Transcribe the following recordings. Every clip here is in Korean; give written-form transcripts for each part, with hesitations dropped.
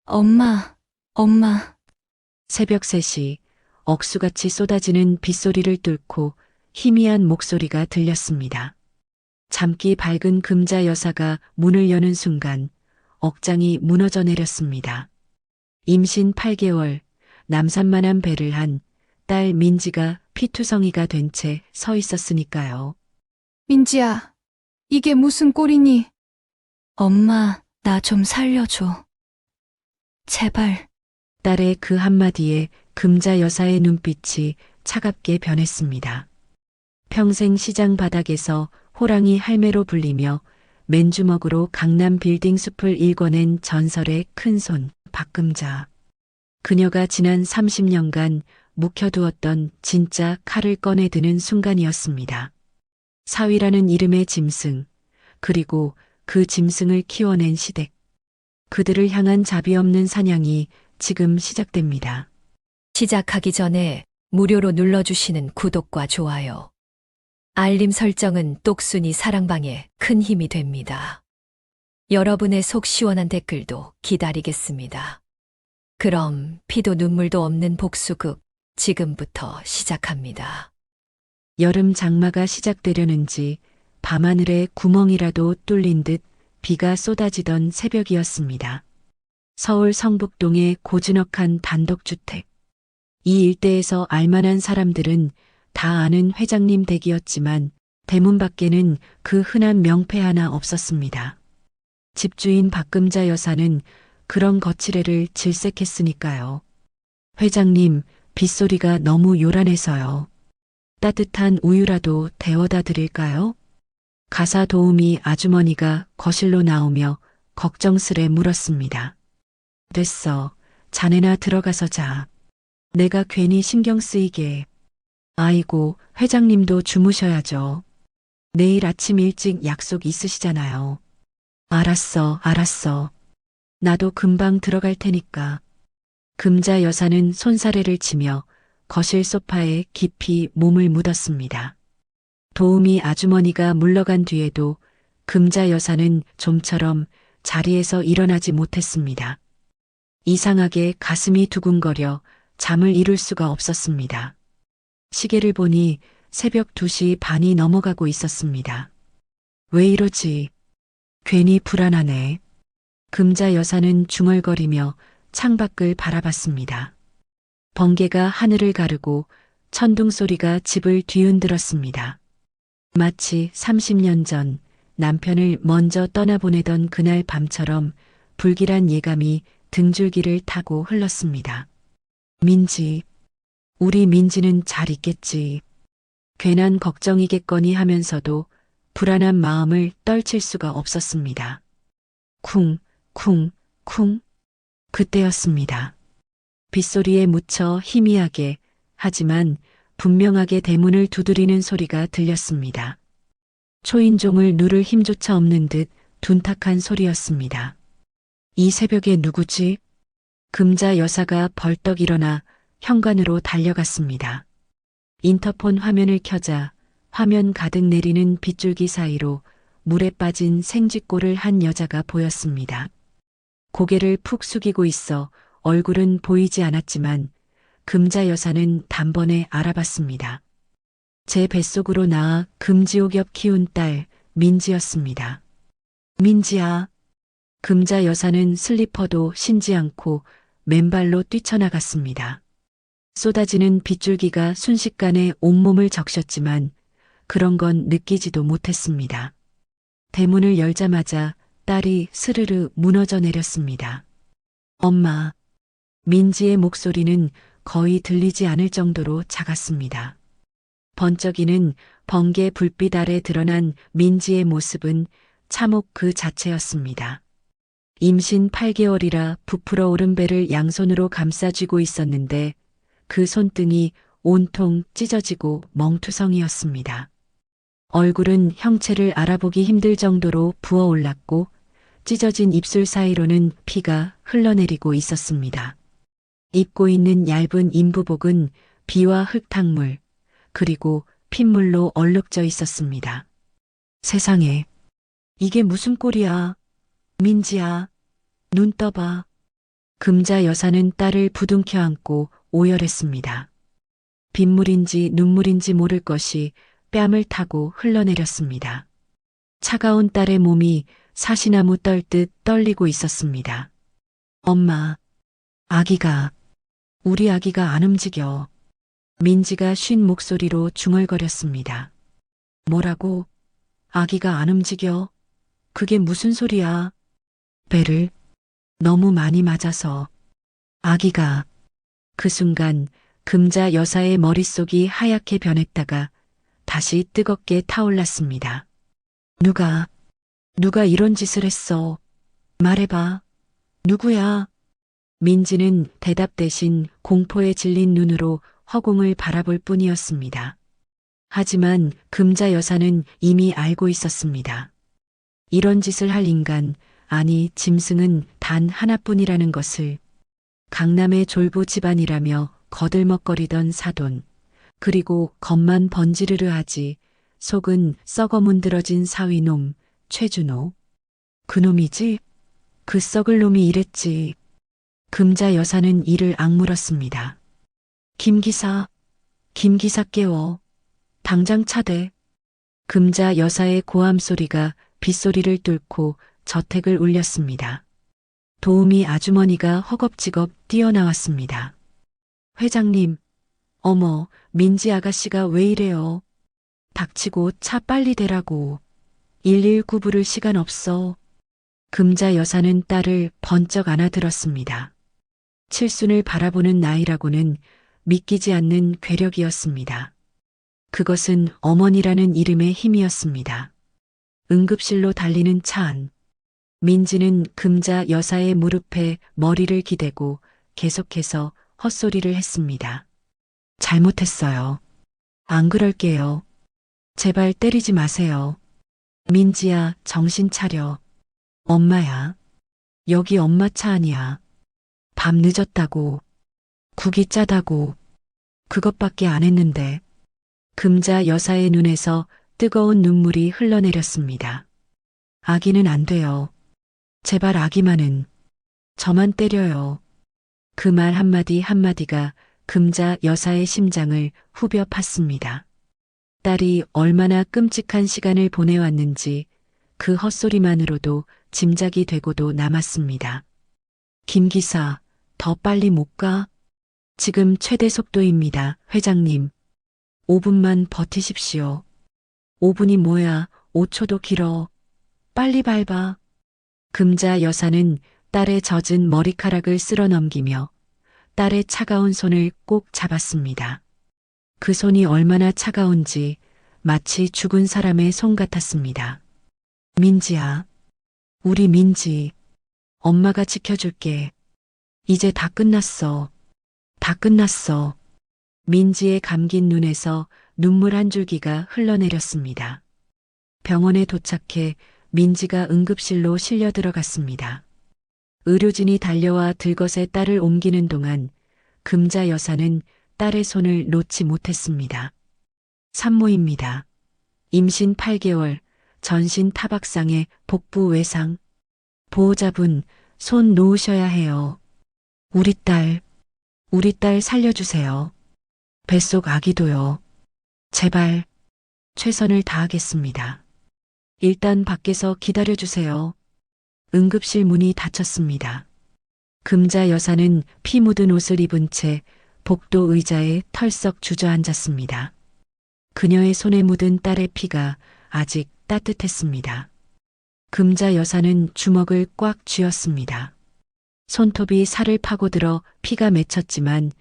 엄마, 엄마. 새벽 3시 억수같이 쏟아지는 빗소리를 뚫고 희미한 목소리가 들렸습니다. 잠기 밝은 금자 여사가 문을 여는 순간 억장이 무너져 내렸습니다. 임신 8개월, 남산만한 배를 한 딸 민지가 피투성이가 된 채 서 있었으니까요. 민지야, 이게 무슨 꼴이니? 엄마, 나 좀 살려줘. 제발. 딸의 그 한마디에 금자 여사의 눈빛이 차갑게 변했습니다. 평생 시장 바닥에서 호랑이 할매로 불리며 맨주먹으로 강남 빌딩 숲을 일궈낸 전설의 큰손 박금자. 그녀가 지난 30년간 묵혀두었던 진짜 칼을 꺼내드는 순간이었습니다. 사위라는 이름의 짐승, 그리고 그 짐승을 키워낸 시댁. 그들을 향한 자비 없는 사냥이 지금 시작됩니다. 시작하기 전에 무료로 눌러주시는 구독과 좋아요, 알림 설정은 똑순이 사랑방에 큰 힘이 됩니다. 여러분의 속 시원한 댓글도 기다리겠습니다. 그럼 피도 눈물도 없는 복수극 지금부터 시작합니다. 여름 장마가 시작되려는지 밤하늘에 구멍이라도 뚫린 듯 비가 쏟아지던 새벽이었습니다. 서울 성북동의 고즈넉한 단독주택. 이 일대에서 알만한 사람들은 다 아는 회장님 댁이었지만 대문 밖에는 그 흔한 명패 하나 없었습니다. 집주인 박금자 여사는 그런 거칠애를 질색했으니까요. 회장님, 빗소리가 너무 요란해서요. 따뜻한 우유라도 데워다 드릴까요? 가사 도우미 아주머니가 거실로 나오며 걱정스레 물었습니다. 됐어. 자네나 들어가서 자. 내가 괜히 신경 쓰이게. 아이고, 회장님도 주무셔야죠. 내일 아침 일찍 약속 있으시잖아요. 알았어. 나도 금방 들어갈 테니까. 금자 여사는 손사래를 치며 거실 소파에 깊이 몸을 묻었습니다. 도우미 아주머니가 물러간 뒤에도 금자 여사는 좀처럼 자리에서 일어나지 못했습니다. 이상하게 가슴이 두근거려 잠을 이룰 수가 없었습니다. 시계를 보니 새벽 2시 반이 넘어가고 있었습니다. 왜 이러지? 괜히 불안하네. 금자 여사는 중얼거리며 창밖을 바라봤습니다. 번개가 하늘을 가르고 천둥 소리가 집을 뒤흔들었습니다. 마치 30년 전 남편을 먼저 떠나보내던 그날 밤처럼 불길한 예감이 등줄기를 타고 흘렀습니다. 민지, 우리 민지는 잘 있겠지. 괜한 걱정이겠거니 하면서도 불안한 마음을 떨칠 수가 없었습니다. 쿵, 쿵, 쿵. 그때였습니다. 빗소리에 묻혀 희미하게, 하지만 분명하게 대문을 두드리는 소리가 들렸습니다. 초인종을 누를 힘조차 없는 듯 둔탁한 소리였습니다. 이 새벽에 누구지? 금자 여사가 벌떡 일어나 현관으로 달려갔습니다. 인터폰 화면을 켜자 화면 가득 내리는 빗줄기 사이로 물에 빠진 생쥐꼴을 한 여자가 보였습니다. 고개를 푹 숙이고 있어 얼굴은 보이지 않았지만 금자 여사는 단번에 알아봤습니다. 제 뱃속으로 낳아 금지옥엽 키운 딸 민지였습니다. 민지야. 금자 여사는 슬리퍼도 신지 않고 맨발로 뛰쳐나갔습니다. 쏟아지는 빗줄기가 순식간에 온몸을 적셨지만 그런 건 느끼지도 못했습니다. 대문을 열자마자 딸이 스르르 무너져 내렸습니다. 엄마. 민지의 목소리는 거의 들리지 않을 정도로 작았습니다. 번쩍이는 번개 불빛 아래 드러난 민지의 모습은 참혹 그 자체였습니다. 임신 8개월이라 부풀어 오른 배를 양손으로 감싸쥐고 있었는데 그 손등이 온통 찢어지고 멍투성이었습니다. 얼굴은 형체를 알아보기 힘들 정도로 부어올랐고 찢어진 입술 사이로는 피가 흘러내리고 있었습니다. 입고 있는 얇은 인부복은 비와 흙탕물, 그리고 핏물로 얼룩져 있었습니다. 세상에, 이게 무슨 꼴이야? 민지야, 눈 떠봐. 금자 여사는 딸을 부둥켜 안고 오열했습니다. 빗물인지 눈물인지 모를 것이 뺨을 타고 흘러내렸습니다. 차가운 딸의 몸이 사시나무 떨듯 떨리고 있었습니다. 엄마, 우리 아기가 안 움직여. 민지가 쉰 목소리로 중얼거렸습니다. 뭐라고? 아기가 안 움직여? 그게 무슨 소리야? 배를 너무 많이 맞아서. 아기가. 그 순간 금자 여사의 머릿속이 하얗게 변했다가 다시 뜨겁게 타올랐습니다. 누가 이런 짓을 했어? 말해봐. 누구야? 민지는 대답 대신 공포에 질린 눈으로 허공을 바라볼 뿐이었습니다. 하지만 금자 여사는 이미 알고 있었습니다. 이런 짓을 할 인간, 아니 짐승은 단 하나뿐이라는 것을. 강남의 졸부 집안이라며 거들먹거리던 사돈, 그리고 겉만 번지르르 하지 속은 썩어 문드러진 사위놈 최준호. 그놈이지? 그 썩을 놈이 이랬지. 금자 여사는 이를 악물었습니다. 김 기사 깨워. 당장 차대. 금자 여사의 고함 소리가 빗소리를 뚫고 저택을 울렸습니다. 도우미 아주머니가 허겁지겁 뛰어나왔습니다. 회장님, 어머, 민지 아가씨가 왜 이래요? 닥치고 차 빨리 대라고. 119 부를 시간 없어. 금자 여사는 딸을 번쩍 안아들었습니다. 칠순을 바라보는 나이라고는 믿기지 않는 괴력이었습니다. 그것은 어머니라는 이름의 힘이었습니다. 응급실로 달리는 차 안. 민지는 금자 여사의 무릎에 머리를 기대고 계속해서 헛소리를 했습니다. 잘못했어요. 안 그럴게요. 제발 때리지 마세요. 민지야, 정신 차려. 엄마야. 여기 엄마 차 아니야. 밤 늦었다고. 국이 짜다고. 그것밖에 안 했는데. 금자 여사의 눈에서 뜨거운 눈물이 흘러내렸습니다. 아기는 안 돼요. 제발 아기만은. 저만 때려요. 그 말 한마디 한마디가 금자 여사의 심장을 후벼 팠습니다. 딸이 얼마나 끔찍한 시간을 보내왔는지 그 헛소리만으로도 짐작이 되고도 남았습니다. 김 기사, 더 빨리 못 가? 지금 최대 속도입니다, 회장님. 5분만 버티십시오. 5분이 뭐야, 5초도 길어. 빨리 밟아. 금자 여사는 딸의 젖은 머리카락을 쓸어 넘기며 딸의 차가운 손을 꼭 잡았습니다. 그 손이 얼마나 차가운지 마치 죽은 사람의 손 같았습니다. 민지야, 우리 민지, 엄마가 지켜줄게. 이제 다 끝났어. 다 끝났어. 민지의 감긴 눈에서 눈물 한 줄기가 흘러내렸습니다. 병원에 도착해 민지가 응급실로 실려 들어갔습니다. 의료진이 달려와 들것에 딸을 옮기는 동안 금자 여사는 딸의 손을 놓지 못했습니다. 산모입니다. 임신 8개월, 전신 타박상에 복부 외상. 보호자분, 손 놓으셔야 해요. 우리 딸 살려주세요. 뱃속 아기도요. 제발, 최선을 다하겠습니다. 일단 밖에서 기다려주세요. 응급실 문이 닫혔습니다. 금자 여사는 피 묻은 옷을 입은 채 복도 의자에 털썩 주저앉았습니다. 그녀의 손에 묻은 딸의 피가 아직 따뜻했습니다. 금자 여사는 주먹을 꽉 쥐었습니다. 손톱이 살을 파고들어 피가 맺혔지만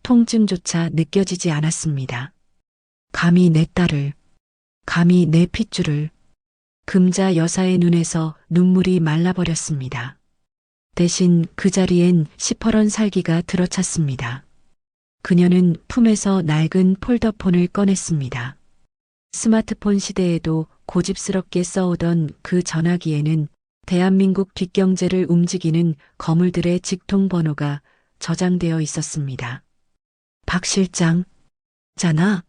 통증조차 느껴지지 않았습니다. 감히 내 딸을, 감히 내 핏줄을. 금자 여사의 눈에서 눈물이 말라버렸습니다. 대신 그 자리엔 시퍼런 살기가 들어찼습니다. 그녀는 품에서 낡은 폴더폰을 꺼냈습니다. 스마트폰 시대에도 고집스럽게 써오던 그 전화기에는 대한민국 뒷경제를 움직이는 거물들의 직통번호가 저장되어 있었습니다. 박 실장, 잖아.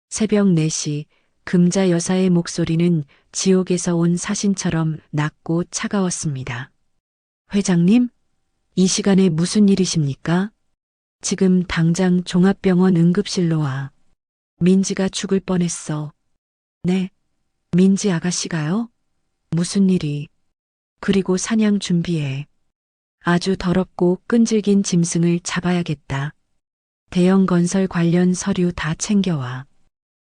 새벽 4시 금자 여사의 목소리는 지옥에서 온 사신처럼 낮고 차가웠습니다. 회장님? 이 시간에 무슨 일이십니까? 지금 당장 종합병원 응급실로 와. 민지가 죽을 뻔했어. 네, 민지 아가씨가요? 무슨 일이? 그리고 사냥 준비해. 아주 더럽고 끈질긴 짐승을 잡아야겠다. 대형 건설 관련 서류 다 챙겨와.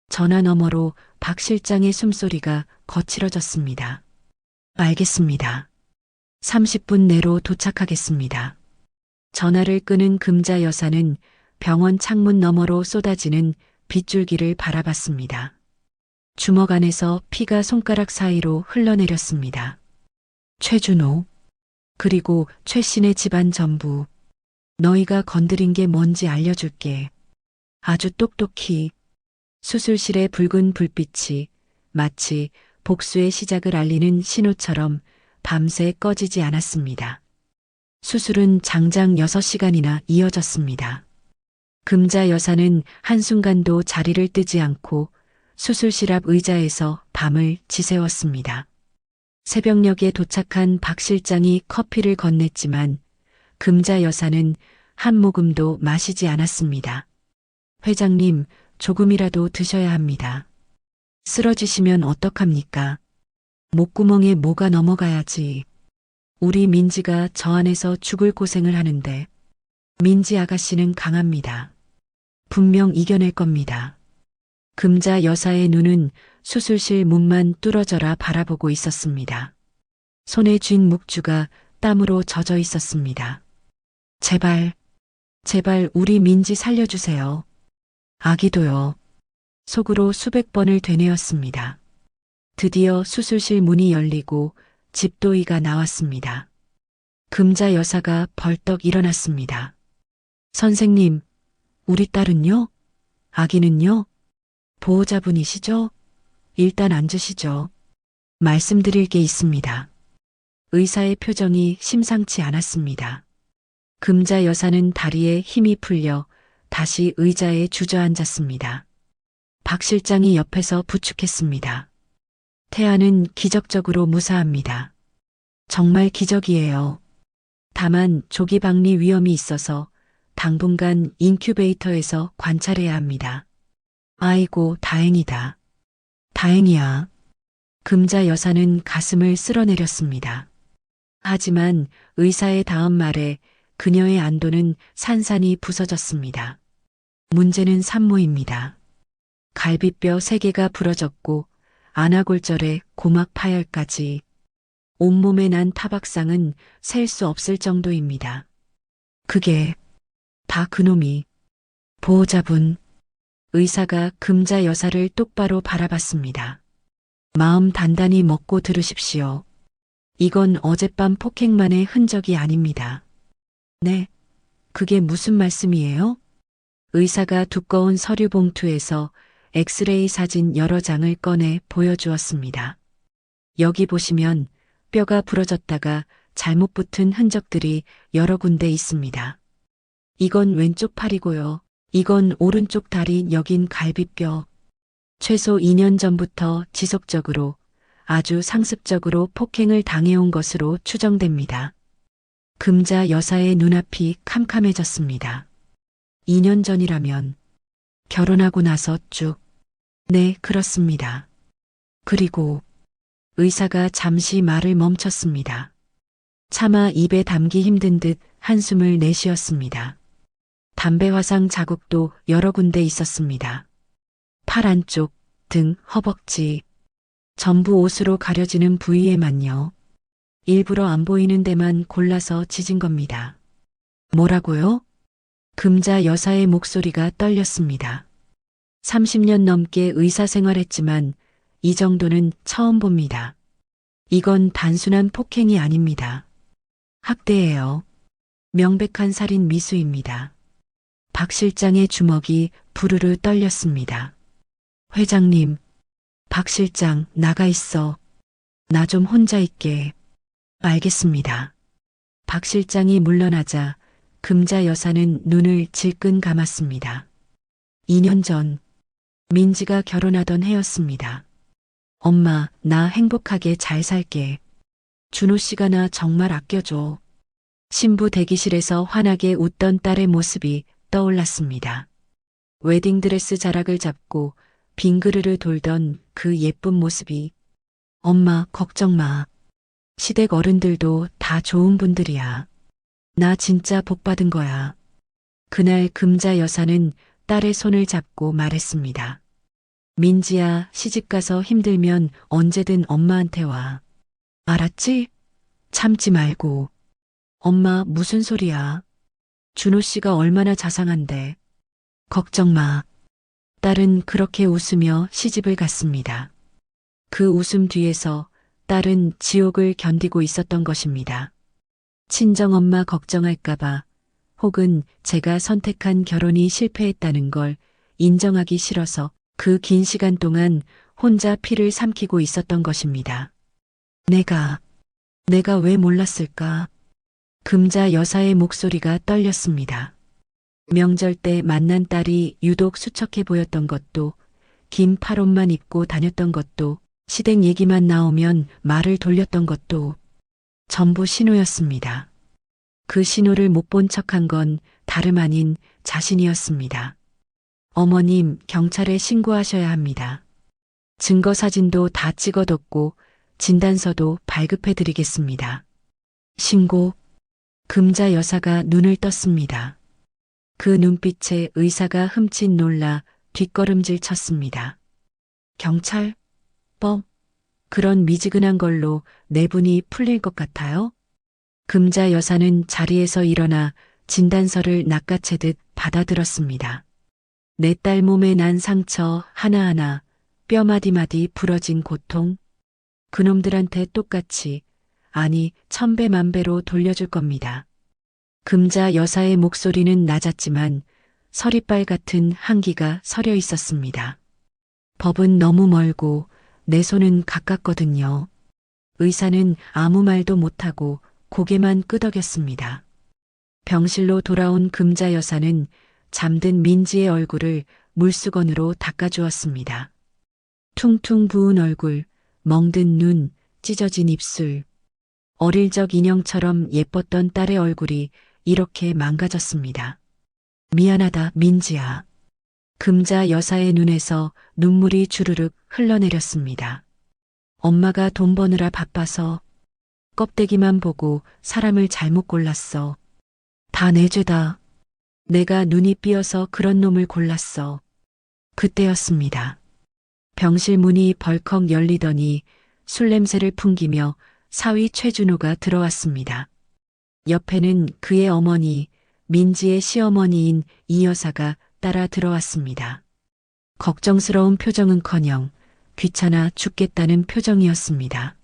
전화 너머로 박 실장의 숨소리가 거칠어졌습니다. 알겠습니다. 30분 내로 도착하겠습니다. 전화를 끊은 금자 여사는 병원 창문 너머로 쏟아지는 빗줄기를 바라봤습니다. 주먹 안에서 피가 손가락 사이로 흘러내렸습니다. 최준호, 그리고 최씨네 집안 전부. 너희가 건드린 게 뭔지 알려줄게. 아주 똑똑히. 수술실의 붉은 불빛이 마치 복수의 시작을 알리는 신호처럼 밤새 꺼지지 않았습니다. 수술은 장장 6시간이나 이어졌습니다. 금자 여사는 한순간도 자리를 뜨지 않고 수술실 앞 의자에서 밤을 지새웠습니다. 새벽녘에 도착한 박 실장이 커피를 건넸지만 금자 여사는 한 모금도 마시지 않았습니다. 회장님, 조금이라도 드셔야 합니다. 쓰러지시면 어떡합니까? 목구멍에 뭐가 넘어가야지. 우리 민지가 저 안에서 죽을 고생을 하는데 민지 아가씨는 강합니다. 분명 이겨낼 겁니다. 금자 여사의 눈은 수술실 문만 뚫어져라 바라보고 있었습니다. 손에 쥔 묵주가 땀으로 젖어 있었습니다. 제발, 제발 우리 민지 살려주세요. 아기도요. 속으로 수백 번을 되뇌었습니다. 드디어 수술실 문이 열리고 집도이가 나왔습니다. 금자 여사가 벌떡 일어났습니다. 선생님, 우리 딸은요? 아기는요? 보호자분이시죠? 일단 앉으시죠. 말씀드릴 게 있습니다. 의사의 표정이 심상치 않았습니다. 금자 여사는 다리에 힘이 풀려 다시 의자에 주저앉았습니다. 박 실장이 옆에서 부축했습니다. 태아는 기적적으로 무사합니다. 정말 기적이에요. 다만 조기 박리 위험이 있어서 당분간 인큐베이터에서 관찰해야 합니다. 아이고, 다행이다. 다행이야. 금자 여사는 가슴을 쓸어내렸습니다. 하지만 의사의 다음 말에 그녀의 안도는 산산이 부서졌습니다. 문제는 산모입니다. 갈비뼈 3개가 부러졌고 안아골절에 고막 파열까지 온몸에 난 타박상은 셀 수 없을 정도입니다. 그게 다 그놈이. 보호자분. 의사가 금자 여사를 똑바로 바라봤습니다. 마음 단단히 먹고 들으십시오. 이건 어젯밤 폭행만의 흔적이 아닙니다. 네, 그게 무슨 말씀이에요? 의사가 두꺼운 서류 봉투에서 엑스레이 사진 여러 장을 꺼내 보여주었습니다. 여기 보시면 뼈가 부러졌다가 잘못 붙은 흔적들이 여러 군데 있습니다. 이건 왼쪽 팔이고요. 이건 오른쪽 다리, 여긴 갈비뼈. 최소 2년 전부터 지속적으로 아주 상습적으로 폭행을 당해온 것으로 추정됩니다. 금자 여사의 눈앞이 캄캄해졌습니다. 2년 전이라면 결혼하고 나서 쭉. 네, 그렇습니다. 그리고 의사가 잠시 말을 멈췄습니다. 차마 입에 담기 힘든 듯 한숨을 내쉬었습니다. 담배 화상 자국도 여러 군데 있었습니다. 팔 안쪽, 등, 허벅지, 전부 옷으로 가려지는 부위에만요. 일부러 안 보이는 데만 골라서 지진 겁니다. 뭐라고요? 금자 여사의 목소리가 떨렸습니다. 30년 넘게 의사 생활했지만 이 정도는 처음 봅니다. 이건 단순한 폭행이 아닙니다. 학대예요. 명백한 살인 미수입니다. 박 실장의 주먹이 부르르 떨렸습니다. 회장님, 박 실장 나가 있어. 나 좀 혼자 있게. 알겠습니다. 박 실장이 물러나자 금자 여사는 눈을 질끈 감았습니다. 2년 전 민지가 결혼하던 해였습니다. 엄마, 나 행복하게 잘 살게. 준호 씨가 나 정말 아껴줘. 신부 대기실에서 환하게 웃던 딸의 모습이 떠올랐습니다. 웨딩드레스 자락을 잡고 빙그르르 돌던 그 예쁜 모습이 엄마 걱정 마. 시댁 어른들도 다 좋은 분들이야. 나 진짜 복 받은 거야. 그날 금자 여사는 딸의 손을 잡고 말했습니다. 민지야, 시집가서 힘들면 언제든 엄마한테 와. 알았지? 참지 말고. 엄마 무슨 소리야? 준호 씨가 얼마나 자상한데. 걱정 마. 딸은 그렇게 웃으며 시집을 갔습니다. 그 웃음 뒤에서 딸은 지옥을 견디고 있었던 것입니다. 친정엄마 걱정할까봐 혹은 제가 선택한 결혼이 실패했다는 걸 인정하기 싫어서 그 긴 시간 동안 혼자 피를 삼키고 있었던 것입니다. 내가 왜 몰랐을까? 금자 여사의 목소리가 떨렸습니다. 명절 때 만난 딸이 유독 수척해 보였던 것도, 긴 팔옷만 입고 다녔던 것도, 시댁 얘기만 나오면 말을 돌렸던 것도 전부 신호였습니다. 그 신호를 못 본 척한 건 다름 아닌 자신이었습니다. 어머님, 경찰에 신고하셔야 합니다. 증거 사진도 다 찍어뒀고 진단서도 발급해 드리겠습니다. 신고. 금자 여사가 눈을 떴습니다. 그 눈빛에 의사가 흠칫 놀라 뒷걸음질 쳤습니다. 경찰? 법? 그런 미지근한 걸로 내분이 풀릴 것 같아요? 금자 여사는 자리에서 일어나 진단서를 낚아채듯 받아들었습니다. 내 딸 몸에 난 상처 하나하나, 뼈 마디마디 부러진 고통, 그놈들한테 똑같이, 아니 1000배 만배로 돌려줄 겁니다. 금자 여사의 목소리는 낮았지만 서리빨 같은 한기가 서려 있었습니다. 법은 너무 멀고 내 손은 가깝거든요. 의사는 아무 말도 못하고 고개만 끄덕였습니다. 병실로 돌아온 금자 여사는 잠든 민지의 얼굴을 물수건으로 닦아주었습니다. 퉁퉁 부은 얼굴, 멍든 눈, 찢어진 입술. 어릴 적 인형처럼 예뻤던 딸의 얼굴이 이렇게 망가졌습니다. 미안하다, 민지야. 금자 여사의 눈에서 눈물이 주르륵 흘러내렸습니다. 엄마가 돈 버느라 바빠서 껍데기만 보고 사람을 잘못 골랐어. 다 내 죄다. 내가 눈이 삐어서 그런 놈을 골랐어. 그때였습니다. 병실 문이 벌컥 열리더니 술 냄새를 풍기며 사위 최준호가 들어왔습니다. 옆에는 그의 어머니, 민지의 시어머니인 이 여사가 따라 들어왔습니다. 걱정스러운 표정은커녕 귀찮아 죽겠다는 표정이었습니다.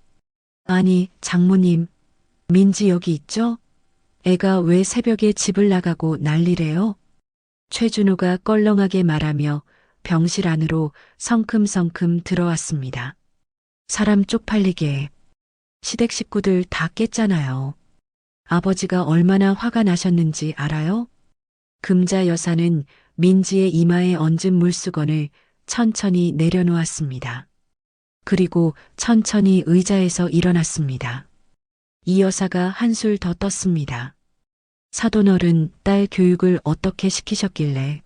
아니, 장모님, 민지 여기 있죠? 애가 왜 새벽에 집을 나가고 난리래요? 최준호가 껄렁하게 말하며 병실 안으로 성큼성큼 들어왔습니다. 사람 쪽팔리게. 시댁 식구들 다 깼잖아요. 아버지가 얼마나 화가 나셨는지 알아요? 금자 여사는 민지의 이마에 얹은 물수건을 천천히 내려놓았습니다. 그리고 천천히 의자에서 일어났습니다. 이 여사가 한술 더 떴습니다. 사돈어른, 딸 교육을 어떻게 시키셨길래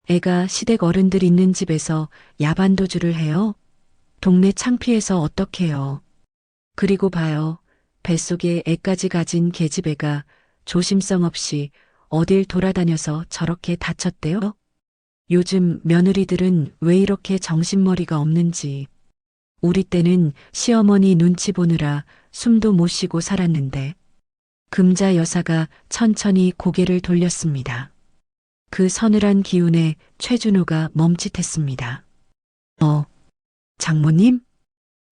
애가 시댁 어른들 있는 집에서 야반도주를 해요? 동네 창피해서 어떡해요. 그리고 봐요. 뱃속에 애까지 가진 계집애가 조심성 없이 어딜 돌아다녀서 저렇게 다쳤대요? 요즘 며느리들은 왜 이렇게 정신머리가 없는지. 우리 때는 시어머니 눈치 보느라 숨도 못 쉬고 살았는데. 금자 여사가 천천히 고개를 돌렸습니다. 그 서늘한 기운에 최준호가 멈칫했습니다. 장모님?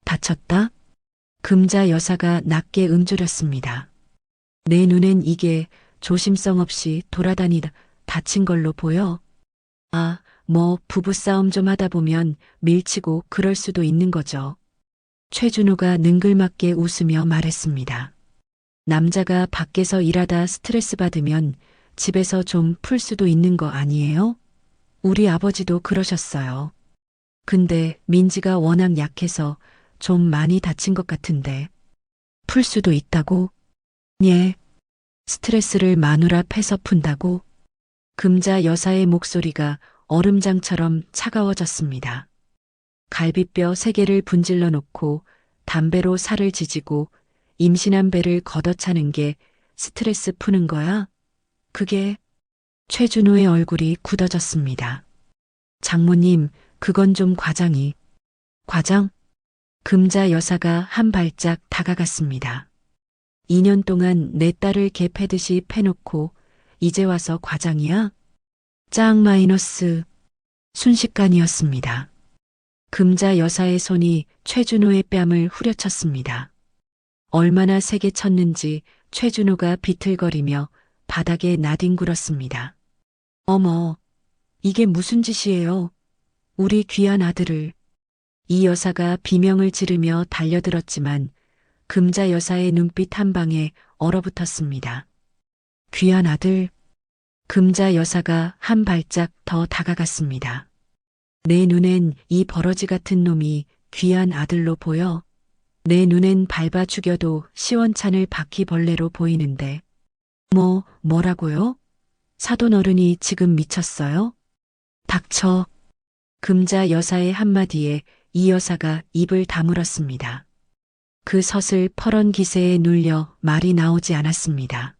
다쳤다? 금자 여사가 낮게 음조렸습니다. 내 눈엔 이게 조심성 없이 돌아다니다 다친 걸로 보여. 아, 뭐 부부싸움 좀 하다 보면 밀치고 그럴 수도 있는 거죠. 최준호가 능글맞게 웃으며 말했습니다. 남자가 밖에서 일하다 스트레스 받으면 집에서 좀 풀 수도 있는 거 아니에요? 우리 아버지도 그러셨어요. 근데 민지가 워낙 약해서 좀 많이 다친 것 같은데. 풀 수도 있다고? 예. 스트레스를 마누라 패서 푼다고? 금자 여사의 목소리가 얼음장처럼 차가워졌습니다. 갈비뼈 3개를 분질러 놓고 담배로 살을 지지고 임신한 배를 걷어차는 게 스트레스 푸는 거야? 그게 최준호의 얼굴이 굳어졌습니다. 장모님, 그건 좀 과장이. 과장? 금자 여사가 한 발짝 다가갔습니다. 2년 동안 내 딸을 개 패듯이 패놓고 이제 와서 과장이야? 짱 마이너스. 순식간이었습니다. 금자 여사의 손이 최준호의 뺨을 후려쳤습니다. 얼마나 세게 쳤는지 최준호가 비틀거리며 바닥에 나뒹굴었습니다. 어머, 이게 무슨 짓이에요? 우리 귀한 아들을. 이 여사가 비명을 지르며 달려들었지만 금자 여사의 눈빛 한 방에 얼어붙었습니다. 귀한 아들. 금자 여사가 한 발짝 더 다가갔습니다. 내 눈엔 이 버러지 같은 놈이 귀한 아들로 보여. 내 눈엔 밟아 죽여도 시원찮을 바퀴벌레로 보이는데. 뭐라고요? 사돈 어른이 지금 미쳤어요? 닥쳐. 금자 여사의 한마디에 이 여사가 입을 다물었습니다. 그 서슬 퍼런 기세에 눌려 말이 나오지 않았습니다.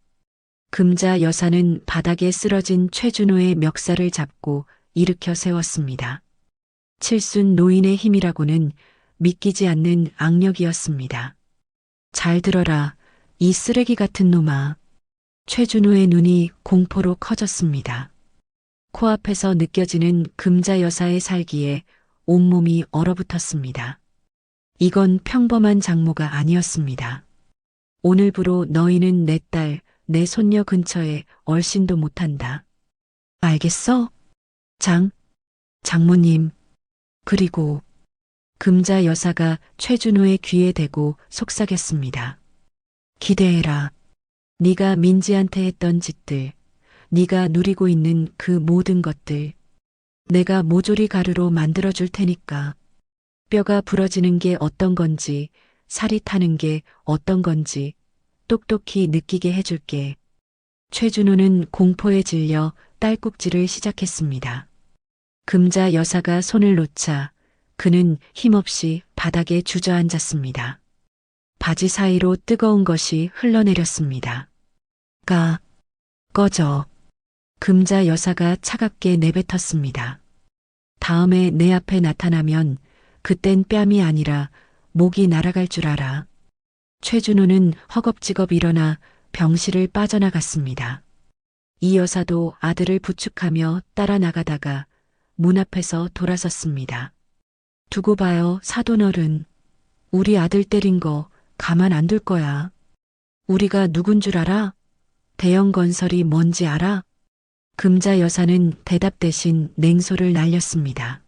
금자 여사는 바닥에 쓰러진 최준호의 멱살을 잡고 일으켜 세웠습니다. 칠순 노인의 힘이라고는 믿기지 않는 악력이었습니다. 잘 들어라, 이 쓰레기 같은 놈아. 최준호의 눈이 공포로 커졌습니다. 코앞에서 느껴지는 금자 여사의 살기에 온몸이 얼어붙었습니다. 이건 평범한 장모가 아니었습니다. 오늘부로 너희는 내 딸, 내 손녀 근처에 얼씬도 못한다. 알겠어? 장모님. 그리고 금자 여사가 최준호의 귀에 대고 속삭였습니다. 기대해라. 네가 민지한테 했던 짓들, 네가 누리고 있는 그 모든 것들, 내가 모조리 가루로 만들어줄 테니까. 뼈가 부러지는 게 어떤 건지, 살이 타는 게 어떤 건지 똑똑히 느끼게 해줄게. 최준호는 공포에 질려 딸꾹질을 시작했습니다. 금자 여사가 손을 놓자 그는 힘없이 바닥에 주저앉았습니다. 바지 사이로 뜨거운 것이 흘러내렸습니다. 꺼져. 금자 여사가 차갑게 내뱉었습니다. 다음에 내 앞에 나타나면 그땐 뺨이 아니라 목이 날아갈 줄 알아. 최준호는 허겁지겁 일어나 병실을 빠져나갔습니다. 이 여사도 아들을 부축하며 따라 나가다가 문 앞에서 돌아섰습니다. 두고 봐요, 사돈 어른. 우리 아들 때린 거 가만 안 둘 거야. 우리가 누군 줄 알아? 대형 건설이 뭔지 알아? 금자 여사는 대답 대신 냉소를 날렸습니다.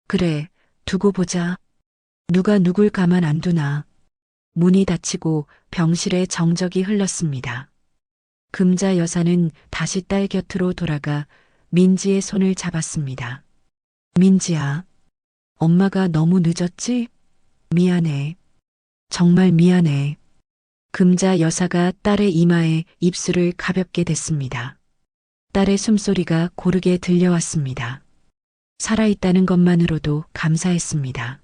그래, 두고 보자. 누가 누굴 가만 안 두나. 문이 닫히고 병실에 정적이 흘렀습니다. 금자 여사는 다시 딸 곁으로 돌아가 민지의 손을 잡았습니다. 민지야, 엄마가 너무 늦었지? 미안해. 정말 미안해. 금자 여사가 딸의 이마에 입술을 가볍게 댔습니다. 딸의 숨소리가 고르게 들려왔습니다. 살아있다는 것만으로도 감사했습니다.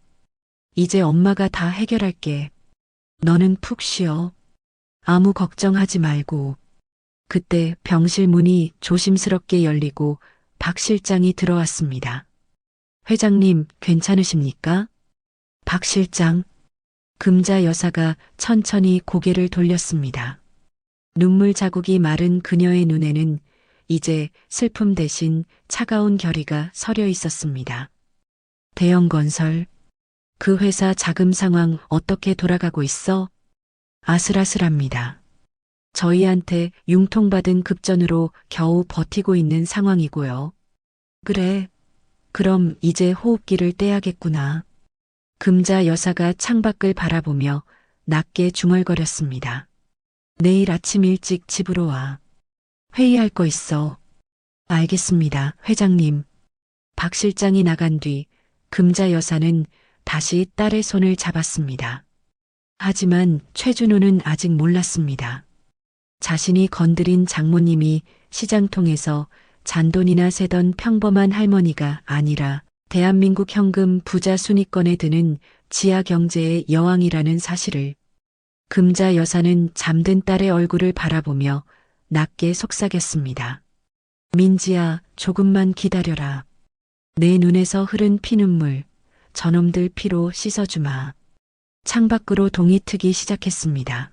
이제 엄마가 다 해결할게. 너는 푹 쉬어. 아무 걱정하지 말고. 그때 병실 문이 조심스럽게 열리고 박 실장이 들어왔습니다. 회장님, 괜찮으십니까? 박 실장. 금자 여사가 천천히 고개를 돌렸습니다. 눈물 자국이 마른 그녀의 눈에는 이제 슬픔 대신 차가운 결의가 서려 있었습니다. 대형 건설. 그 회사 자금 상황 어떻게 돌아가고 있어? 아슬아슬합니다. 저희한테 융통받은 급전으로 겨우 버티고 있는 상황이고요. 그래. 그럼 이제 호흡기를 떼야겠구나. 금자 여사가 창밖을 바라보며 낮게 중얼거렸습니다. 내일 아침 일찍 집으로 와. 회의할 거 있어. 알겠습니다, 회장님. 박 실장이 나간 뒤 금자 여사는 다시 딸의 손을 잡았습니다. 하지만 최준호는 아직 몰랐습니다. 자신이 건드린 장모님이 시장통에서 잔돈이나 세던 평범한 할머니가 아니라 대한민국 현금 부자 순위권에 드는 지하 경제의 여왕이라는 사실을. 금자 여사는 잠든 딸의 얼굴을 바라보며 낮게 속삭였습니다. 민지야, 조금만 기다려라. 내 눈에서 흐른 피눈물, 저놈들 피로 씻어주마. 창밖으로 동이 트기 시작했습니다.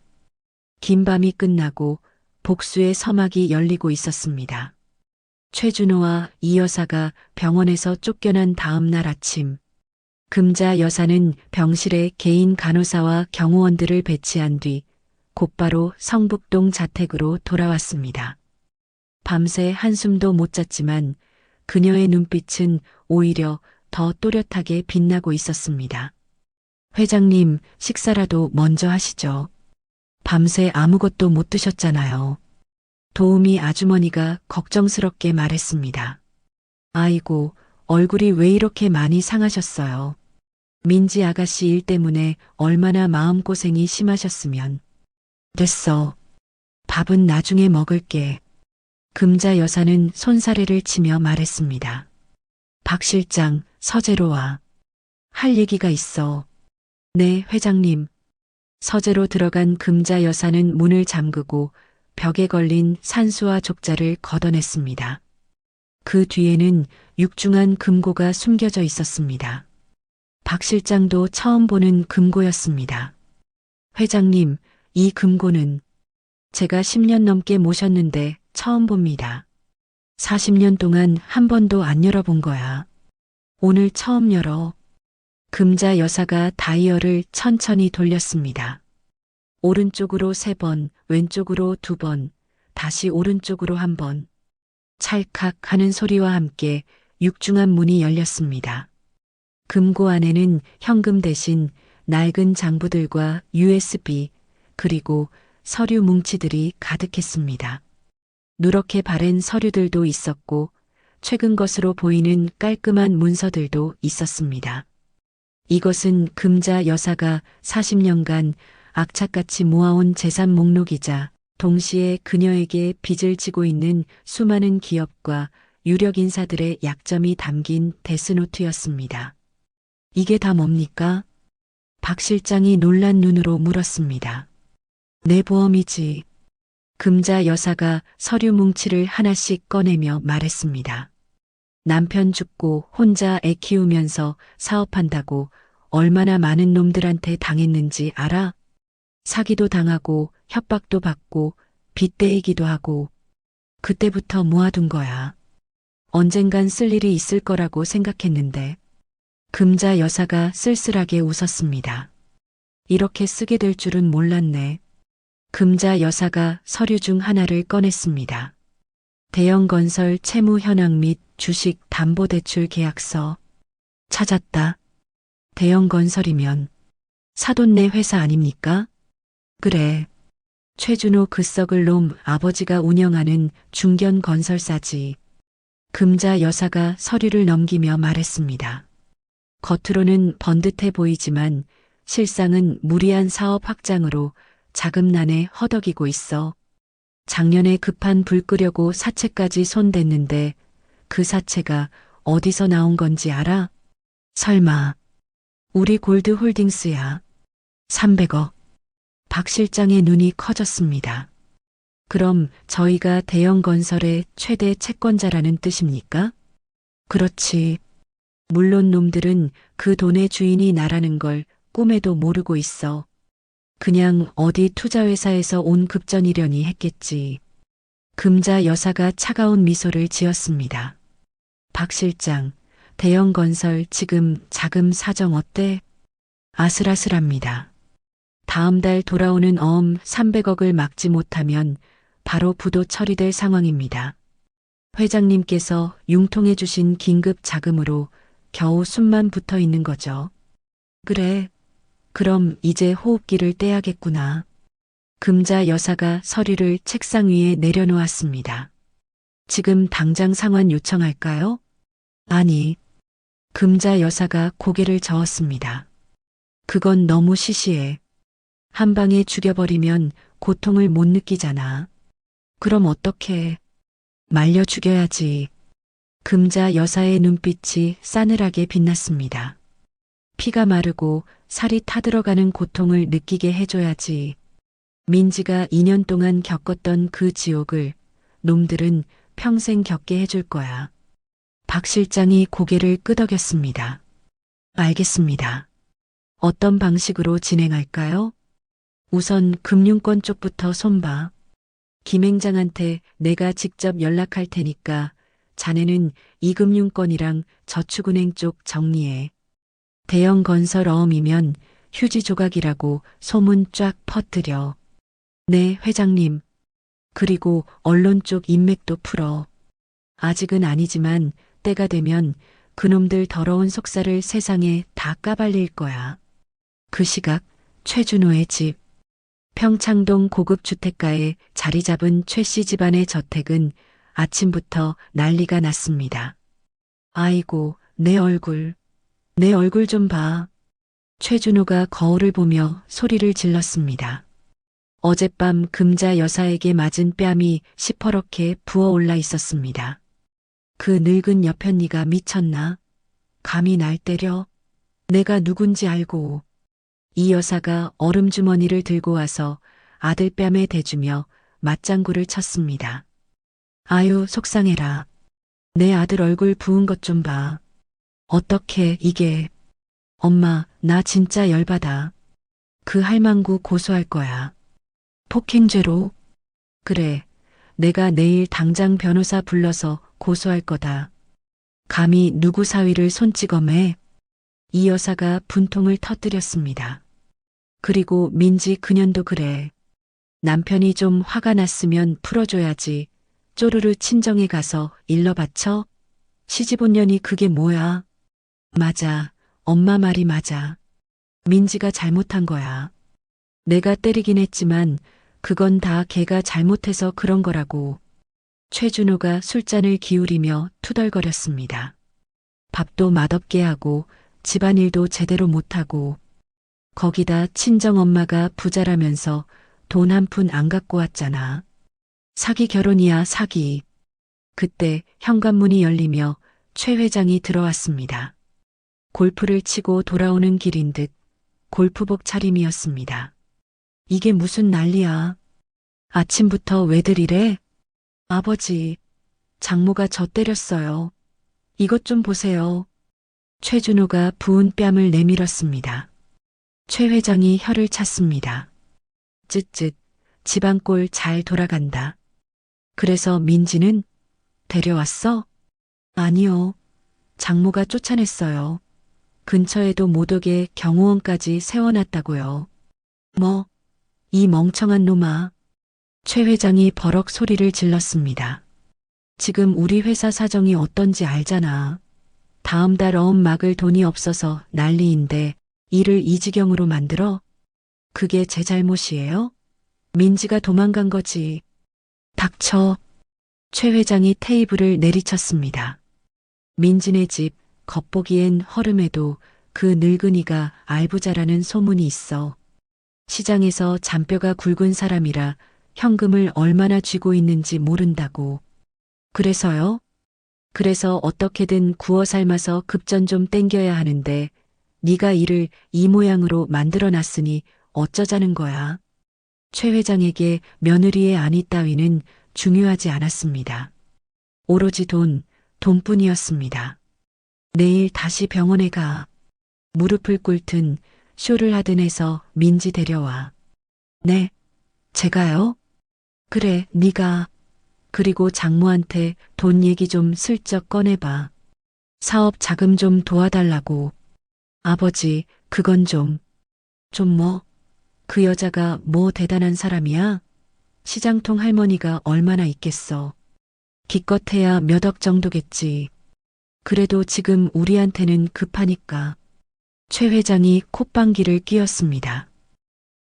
긴 밤이 끝나고 복수의 서막이 열리고 있었습니다. 최준호와 이 여사가 병원에서 쫓겨난 다음 날 아침, 금자 여사는 병실에 개인 간호사와 경호원들을 배치한 뒤 곧바로 성북동 자택으로 돌아왔습니다. 밤새 한숨도 못 잤지만 그녀의 눈빛은 오히려 더 또렷하게 빛나고 있었습니다. 회장님, 식사라도 먼저 하시죠. 밤새 아무것도 못 드셨잖아요. 도우미 아주머니가 걱정스럽게 말했습니다. 아이고, 얼굴이 왜 이렇게 많이 상하셨어요. 민지 아가씨 일 때문에 얼마나 마음고생이 심하셨으면. 됐어. 밥은 나중에 먹을게. 금자 여사는 손사래를 치며 말했습니다. 박 실장, 서재로 와. 할 얘기가 있어. 네, 회장님. 서재로 들어간 금자 여사는 문을 잠그고 벽에 걸린 산수와 족자를 걷어냈습니다. 그 뒤에는 육중한 금고가 숨겨져 있었습니다. 박 실장도 처음 보는 금고였습니다. 회장님, 이 금고는 제가 10년 넘게 모셨는데 처음 봅니다. 40년 동안 한 번도 안 열어본 거야. 오늘 처음 열어. 금자 여사가 다이얼을 천천히 돌렸습니다. 오른쪽으로 3번, 왼쪽으로 2번, 다시 오른쪽으로 1번. 찰칵 하는 소리와 함께 육중한 문이 열렸습니다. 금고 안에는 현금 대신 낡은 장부들과 USB, 그리고 서류 뭉치들이 가득했습니다. 누렇게 바랜 서류들도 있었고 최근 것으로 보이는 깔끔한 문서들도 있었습니다. 이것은 금자 여사가 40년간 악착같이 모아온 재산 목록이자 동시에 그녀에게 빚을 지고 있는 수많은 기업과 유력 인사들의 약점이 담긴 데스노트였습니다. 이게 다 뭡니까? 박 실장이 놀란 눈으로 물었습니다. 내 보험이지. 금자 여사가 서류 뭉치를 하나씩 꺼내며 말했습니다. 남편 죽고 혼자 애 키우면서 사업한다고 얼마나 많은 놈들한테 당했는지 알아? 사기도 당하고 협박도 받고 빚대이기도 하고 그때부터 모아둔 거야. 언젠간 쓸 일이 있을 거라고 생각했는데. 금자 여사가 쓸쓸하게 웃었습니다. 이렇게 쓰게 될 줄은 몰랐네. 금자 여사가 서류 중 하나를 꺼냈습니다. 대형건설 채무 현황 및 주식 담보대출 계약서. 찾았다. 대형건설이면 사돈네 회사 아닙니까? 그래. 최준호 그 썩을 놈 아버지가 운영하는 중견건설사지. 금자 여사가 서류를 넘기며 말했습니다. 겉으로는 번듯해 보이지만 실상은 무리한 사업 확장으로 자금난에 허덕이고 있어. 작년에 급한 불 끄려고 사채까지 손댔는데 그 사채가 어디서 나온 건지 알아? 설마 우리 골드 홀딩스야. 300억. 박 실장의 눈이 커졌습니다. 그럼 저희가 대형 건설의 최대 채권자라는 뜻입니까? 그렇지. 물론 놈들은 그 돈의 주인이 나라는 걸 꿈에도 모르고 있어. 그냥 어디 투자회사에서 온 급전이려니 했겠지. 금자 여사가 차가운 미소를 지었습니다. 박 실장, 대형 건설 지금 자금 사정 어때? 아슬아슬합니다. 다음 달 돌아오는 어음 300억을 막지 못하면 바로 부도 처리될 상황입니다. 회장님께서 융통해 주신 긴급 자금으로 겨우 숨만 붙어 있는 거죠. 그래. 그럼 이제 호흡기를 떼야겠구나. 금자 여사가 서류를 책상 위에 내려놓았습니다. 지금 당장 상환 요청할까요? 아니. 금자 여사가 고개를 저었습니다. 그건 너무 시시해. 한 방에 죽여버리면 고통을 못 느끼잖아. 그럼 어떡해. 말려 죽여야지. 금자 여사의 눈빛이 싸늘하게 빛났습니다. 피가 마르고 살이 타들어가는 고통을 느끼게 해줘야지. 민지가 2년 동안 겪었던 그 지옥을 놈들은 평생 겪게 해줄 거야. 박 실장이 고개를 끄덕였습니다. 알겠습니다. 어떤 방식으로 진행할까요? 우선 금융권 쪽부터 손봐. 김 행장한테 내가 직접 연락할 테니까 자네는 이금융권이랑 저축은행 쪽 정리해. 대형 건설 어음이면 휴지 조각이라고 소문 쫙 퍼뜨려. 네, 회장님. 그리고 언론 쪽 인맥도 풀어. 아직은 아니지만 때가 되면 그놈들 더러운 속살을 세상에 다 까발릴 거야. 그 시각 최준호의 집. 평창동 고급 주택가에 자리 잡은 최 씨 집안의 저택은 아침부터 난리가 났습니다. 아이고, 내 얼굴 좀 봐. 최준호가 거울을 보며 소리를 질렀습니다. 어젯밤 금자 여사에게 맞은 뺨이 시퍼렇게 부어올라 있었습니다. 그 늙은 여편니가 미쳤나? 감히 날 때려? 내가 누군지 알고. 이 여사가 얼음주머니를 들고 와서 아들 뺨에 대주며 맞장구를 쳤습니다. 아유, 속상해라. 내 아들 얼굴 부은 것 좀 봐. 어떻게 이게. 엄마, 나 진짜 열받아. 그 할망구 고소할 거야. 폭행죄로? 그래, 내가 내일 당장 변호사 불러서 고소할 거다. 감히 누구 사위를 손찌검해? 이 여사가 분통을 터뜨렸습니다. 그리고 민지 그년도 그래. 남편이 좀 화가 났으면 풀어줘야지. 쪼르르 친정에 가서 일러 바쳐? 시집 온 년이 그게 뭐야? 맞아. 엄마 말이 맞아. 민지가 잘못한 거야. 내가 때리긴 했지만 그건 다 걔가 잘못해서 그런 거라고. 최준호가 술잔을 기울이며 투덜거렸습니다. 밥도 맛없게 하고 집안일도 제대로 못하고 거기다 친정엄마가 부자라면서 돈 한 푼 안 갖고 왔잖아. 사기 결혼이야, 사기. 그때 현관문이 열리며 최 회장이 들어왔습니다. 골프를 치고 돌아오는 길인 듯 골프복 차림이었습니다. 이게 무슨 난리야. 아침부터 왜들 이래? 아버지, 장모가 저 때렸어요. 이것 좀 보세요. 최준호가 부은 뺨을 내밀었습니다. 최 회장이 혀를 찼습니다. 쯧쯧, 집안 꼴 잘 돌아간다. 그래서 민지는 데려왔어? 아니요. 장모가 쫓아냈어요. 근처에도 못 오게 경호원까지 세워놨다고요. 뭐, 이 멍청한 놈아. 최 회장이 버럭 소리를 질렀습니다. 지금 우리 회사 사정이 어떤지 알잖아. 다음 달 어음 막을 돈이 없어서 난리인데 일을 이 지경으로 만들어? 그게 제 잘못이에요? 민지가 도망간 거지. 닥쳐. 최 회장이 테이블을 내리쳤습니다. 민지네 집 겉보기엔 허름해도 그 늙은이가 알부자라는 소문이 있어. 시장에서 잔뼈가 굵은 사람이라 현금을 얼마나 쥐고 있는지 모른다고. 그래서요? 그래서 어떻게든 구워 삶아서 급전 좀 땡겨야 하는데 네가 일을 이 모양으로 만들어놨으니 어쩌자는 거야. 최 회장에게 며느리의 안위 따위는 중요하지 않았습니다. 오로지 돈뿐이었습니다. 내일 다시 병원에 가. 무릎을 꿇든 쇼를 하든 해서 민지 데려와. 네, 제가요? 그래, 네가. 그리고 장모한테 돈 얘기 좀 슬쩍 꺼내봐. 사업 자금 좀 도와달라고. 아버지, 그건 좀 뭐? 그 여자가 뭐 대단한 사람이야? 시장통 할머니가 얼마나 있겠어. 기껏해야 몇 억 정도겠지. 그래도 지금 우리한테는 급하니까. 최 회장이 콧방귀를 뀌었습니다.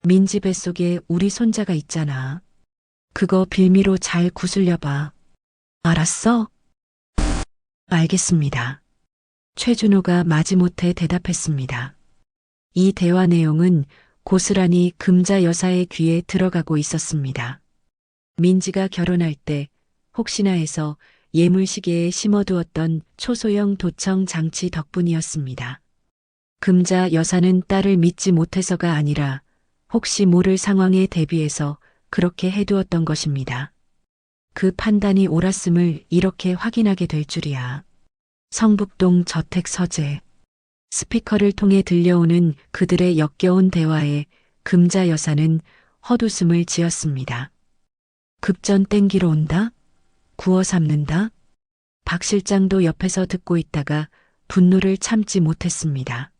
민지 뱃속에 우리 손자가 있잖아. 그거 빌미로 잘 구슬려봐. 알았어? 알겠습니다. 최준호가 마지못해 대답했습니다. 이 대화 내용은 고스란히 금자 여사의 귀에 들어가고 있었습니다. 민지가 결혼할 때 혹시나 해서 예물시계에 심어두었던 초소형 도청 장치 덕분이었습니다. 금자 여사는 딸을 믿지 못해서가 아니라 혹시 모를 상황에 대비해서 그렇게 해두었던 것입니다. 그 판단이 옳았음을 이렇게 확인하게 될 줄이야. 성북동 저택 서재. 스피커를 통해 들려오는 그들의 역겨운 대화에 금자 여사는 헛웃음을 지었습니다. 급전 땡기러 온다? 구워 삶는다? 박 실장도 옆에서 듣고 있다가 분노를 참지 못했습니다.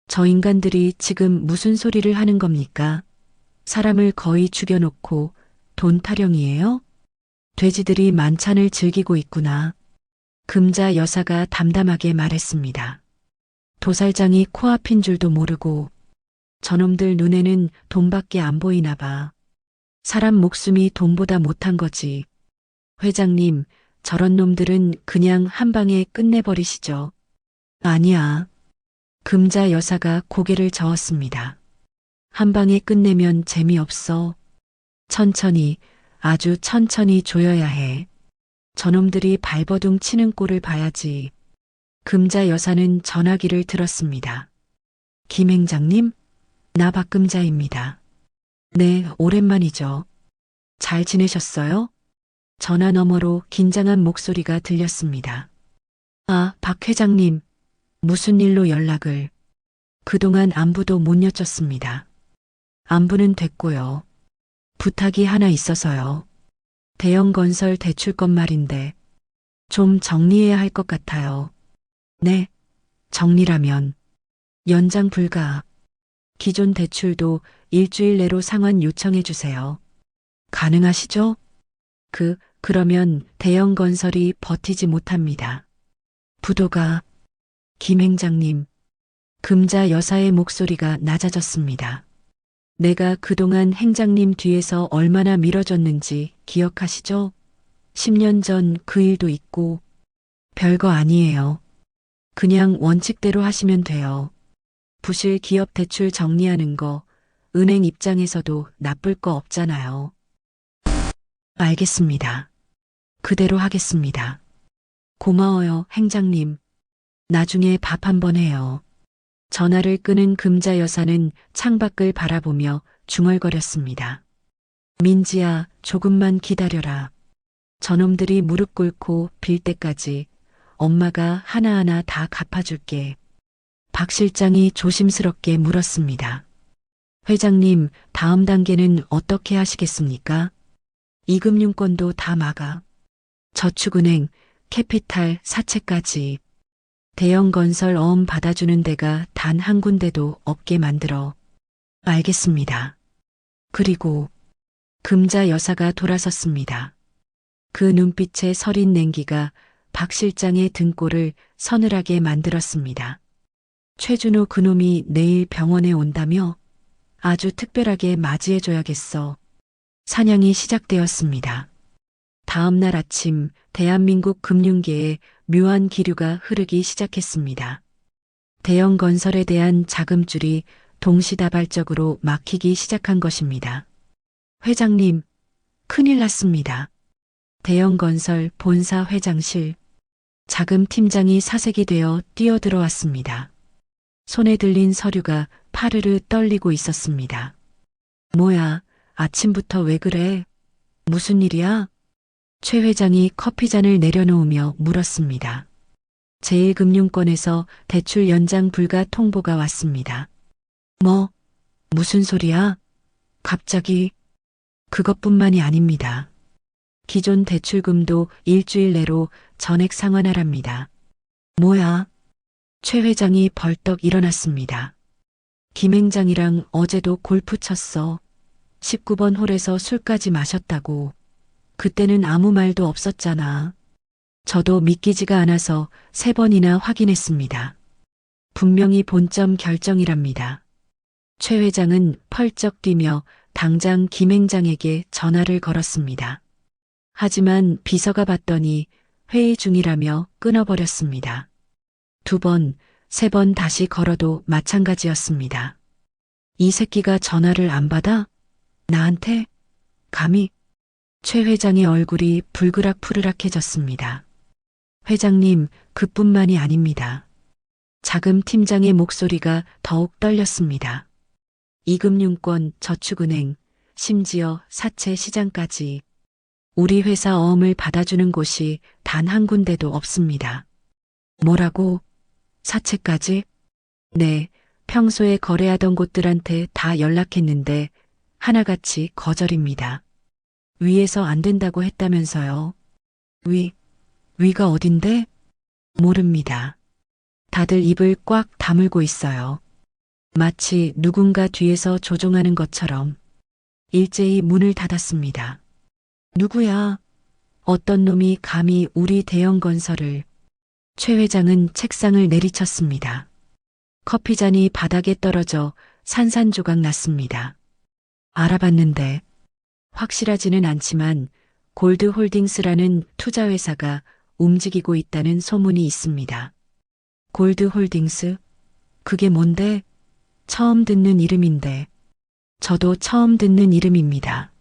저 인간들이 지금 무슨 소리를 하는 겁니까? 사람을 거의 죽여놓고 돈 타령이에요? 돼지들이 만찬을 즐기고 있구나. 금자 여사가 담담하게 말했습니다. 도살장이 코앞인 줄도 모르고 저놈들 눈에는 돈밖에 안 보이나 봐. 사람 목숨이 돈보다 못한 거지. 회장님, 저런 놈들은 그냥 한 방에 끝내버리시죠. 아니야. 금자 여사가 고개를 저었습니다. 한 방에 끝내면 재미없어. 천천히, 아주 천천히 조여야 해. 저놈들이 발버둥 치는 꼴을 봐야지. 금자 여사는 전화기를 들었습니다. 김 행장님? 나 박금자입니다. 네, 오랜만이죠. 잘 지내셨어요? 전화 너머로 긴장한 목소리가 들렸습니다. 아, 박 회장님. 무슨 일로 연락을? 그동안 안부도 못 여쭙습니다. 안부는 됐고요. 부탁이 하나 있어서요. 대형 건설 대출건 말인데 좀 정리해야 할 것 같아요. 네, 정리라면 연장 불가. 기존 대출도 일주일 내로 상환 요청해 주세요. 가능하시죠? 그러면 대형 건설이 버티지 못합니다. 부도가. 김 행장님. 금자 여사의 목소리가 낮아졌습니다. 내가 그동안 행장님 뒤에서 얼마나 밀어줬는지 기억하시죠? 10년 전 그 일도 있고. 별거 아니에요. 그냥 원칙대로 하시면 돼요. 부실 기업 대출 정리하는 거 은행 입장에서도 나쁠 거 없잖아요. 알겠습니다. 그대로 하겠습니다. 고마워요, 행장님. 나중에 밥 한번 해요. 전화를 끄는 금자 여사는 창밖을 바라보며 중얼거렸습니다. 민지야, 조금만 기다려라. 저놈들이 무릎 꿇고 빌 때까지 엄마가 하나하나 다 갚아줄게. 박 실장이 조심스럽게 물었습니다. 회장님, 다음 단계는 어떻게 하시겠습니까? 이금융권도 다 막아. 저축은행, 캐피탈, 사채까지. 대형 건설 어음 받아주는 데가 단 한 군데도 없게 만들어. 알겠습니다. 그리고 금자 여사가 돌아섰습니다. 그 눈빛의 서린 냉기가 박 실장의 등골을 서늘하게 만들었습니다. 최준호 그놈이 내일 병원에 온다며? 아주 특별하게 맞이해줘야겠어. 사냥이 시작되었습니다. 다음 날 아침 대한민국 금융계에 묘한 기류가 흐르기 시작했습니다. 대형 건설에 대한 자금줄이 동시다발적으로 막히기 시작한 것입니다. 회장님, 큰일 났습니다. 대형 건설 본사 회장실. 자금 팀장이 사색이 되어 뛰어들어왔습니다. 손에 들린 서류가 파르르 떨리고 있었습니다. 뭐야, 아침부터 왜 그래? 무슨 일이야? 최 회장이 커피잔을 내려놓으며 물었습니다. 제1금융권에서 대출 연장 불가 통보가 왔습니다. 뭐, 무슨 소리야? 갑자기? 그것뿐만이 아닙니다. 기존 대출금도 일주일 내로 전액 상환하랍니다. 뭐야? 최 회장이 벌떡 일어났습니다. 김 행장이랑 어제도 골프 쳤어. 19번 홀에서 술까지 마셨다고. 그때는 아무 말도 없었잖아. 저도 믿기지가 않아서 3번이나 확인했습니다. 분명히 본점 결정이랍니다. 최 회장은 펄쩍 뛰며 당장 김 행장에게 전화를 걸었습니다. 하지만 비서가 받더니 회의 중이라며 끊어버렸습니다. 2번, 3번 다시 걸어도 마찬가지였습니다. 이 새끼가 전화를 안 받아? 나한테? 감히? 최 회장의 얼굴이 불그락푸르락해졌습니다. 회장님, 그뿐만이 아닙니다. 자금 팀장의 목소리가 더욱 떨렸습니다. 이금융권, 저축은행, 심지어 사채 시장까지 우리 회사 어음을 받아주는 곳이 단 한 군데도 없습니다. 뭐라고? 사채까지? 네, 평소에 거래하던 곳들한테 다 연락했는데 하나같이 거절입니다. 위에서 안 된다고 했다면서요. 위가 어딘데? 모릅니다. 다들 입을 꽉 다물고 있어요. 마치 누군가 뒤에서 조종하는 것처럼 일제히 문을 닫았습니다. 누구야? 어떤 놈이 감히 우리 대형 건설을. 최 회장은 책상을 내리쳤습니다. 커피잔이 바닥에 떨어져 산산조각 났습니다. 알아봤는데 확실하지는 않지만 골드홀딩스라는 투자회사가 움직이고 있다는 소문이 있습니다. 골드홀딩스? 그게 뭔데? 처음 듣는 이름인데. 저도 처음 듣는 이름입니다.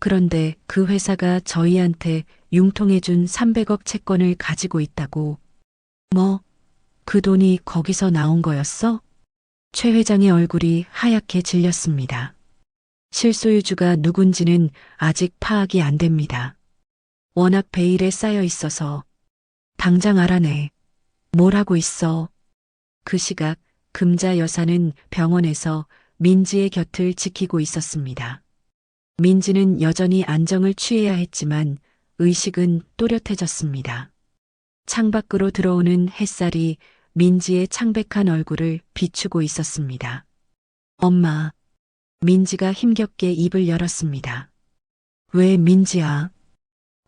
그런데 그 회사가 저희한테 융통해준 300억 채권을 가지고 있다고. 뭐? 그 돈이 거기서 나온 거였어? 최 회장의 얼굴이 하얗게 질렸습니다. 실소유주가 누군지는 아직 파악이 안 됩니다. 워낙 베일에 쌓여 있어서. 당장 알아내. 뭘 하고 있어? 그 시각 금자 여사는 병원에서 민지의 곁을 지키고 있었습니다. 민지는 여전히 안정을 취해야 했지만 의식은 또렷해졌습니다. 창밖으로 들어오는 햇살이 민지의 창백한 얼굴을 비추고 있었습니다. 엄마. 민지가 힘겹게 입을 열었습니다. 왜 민지야?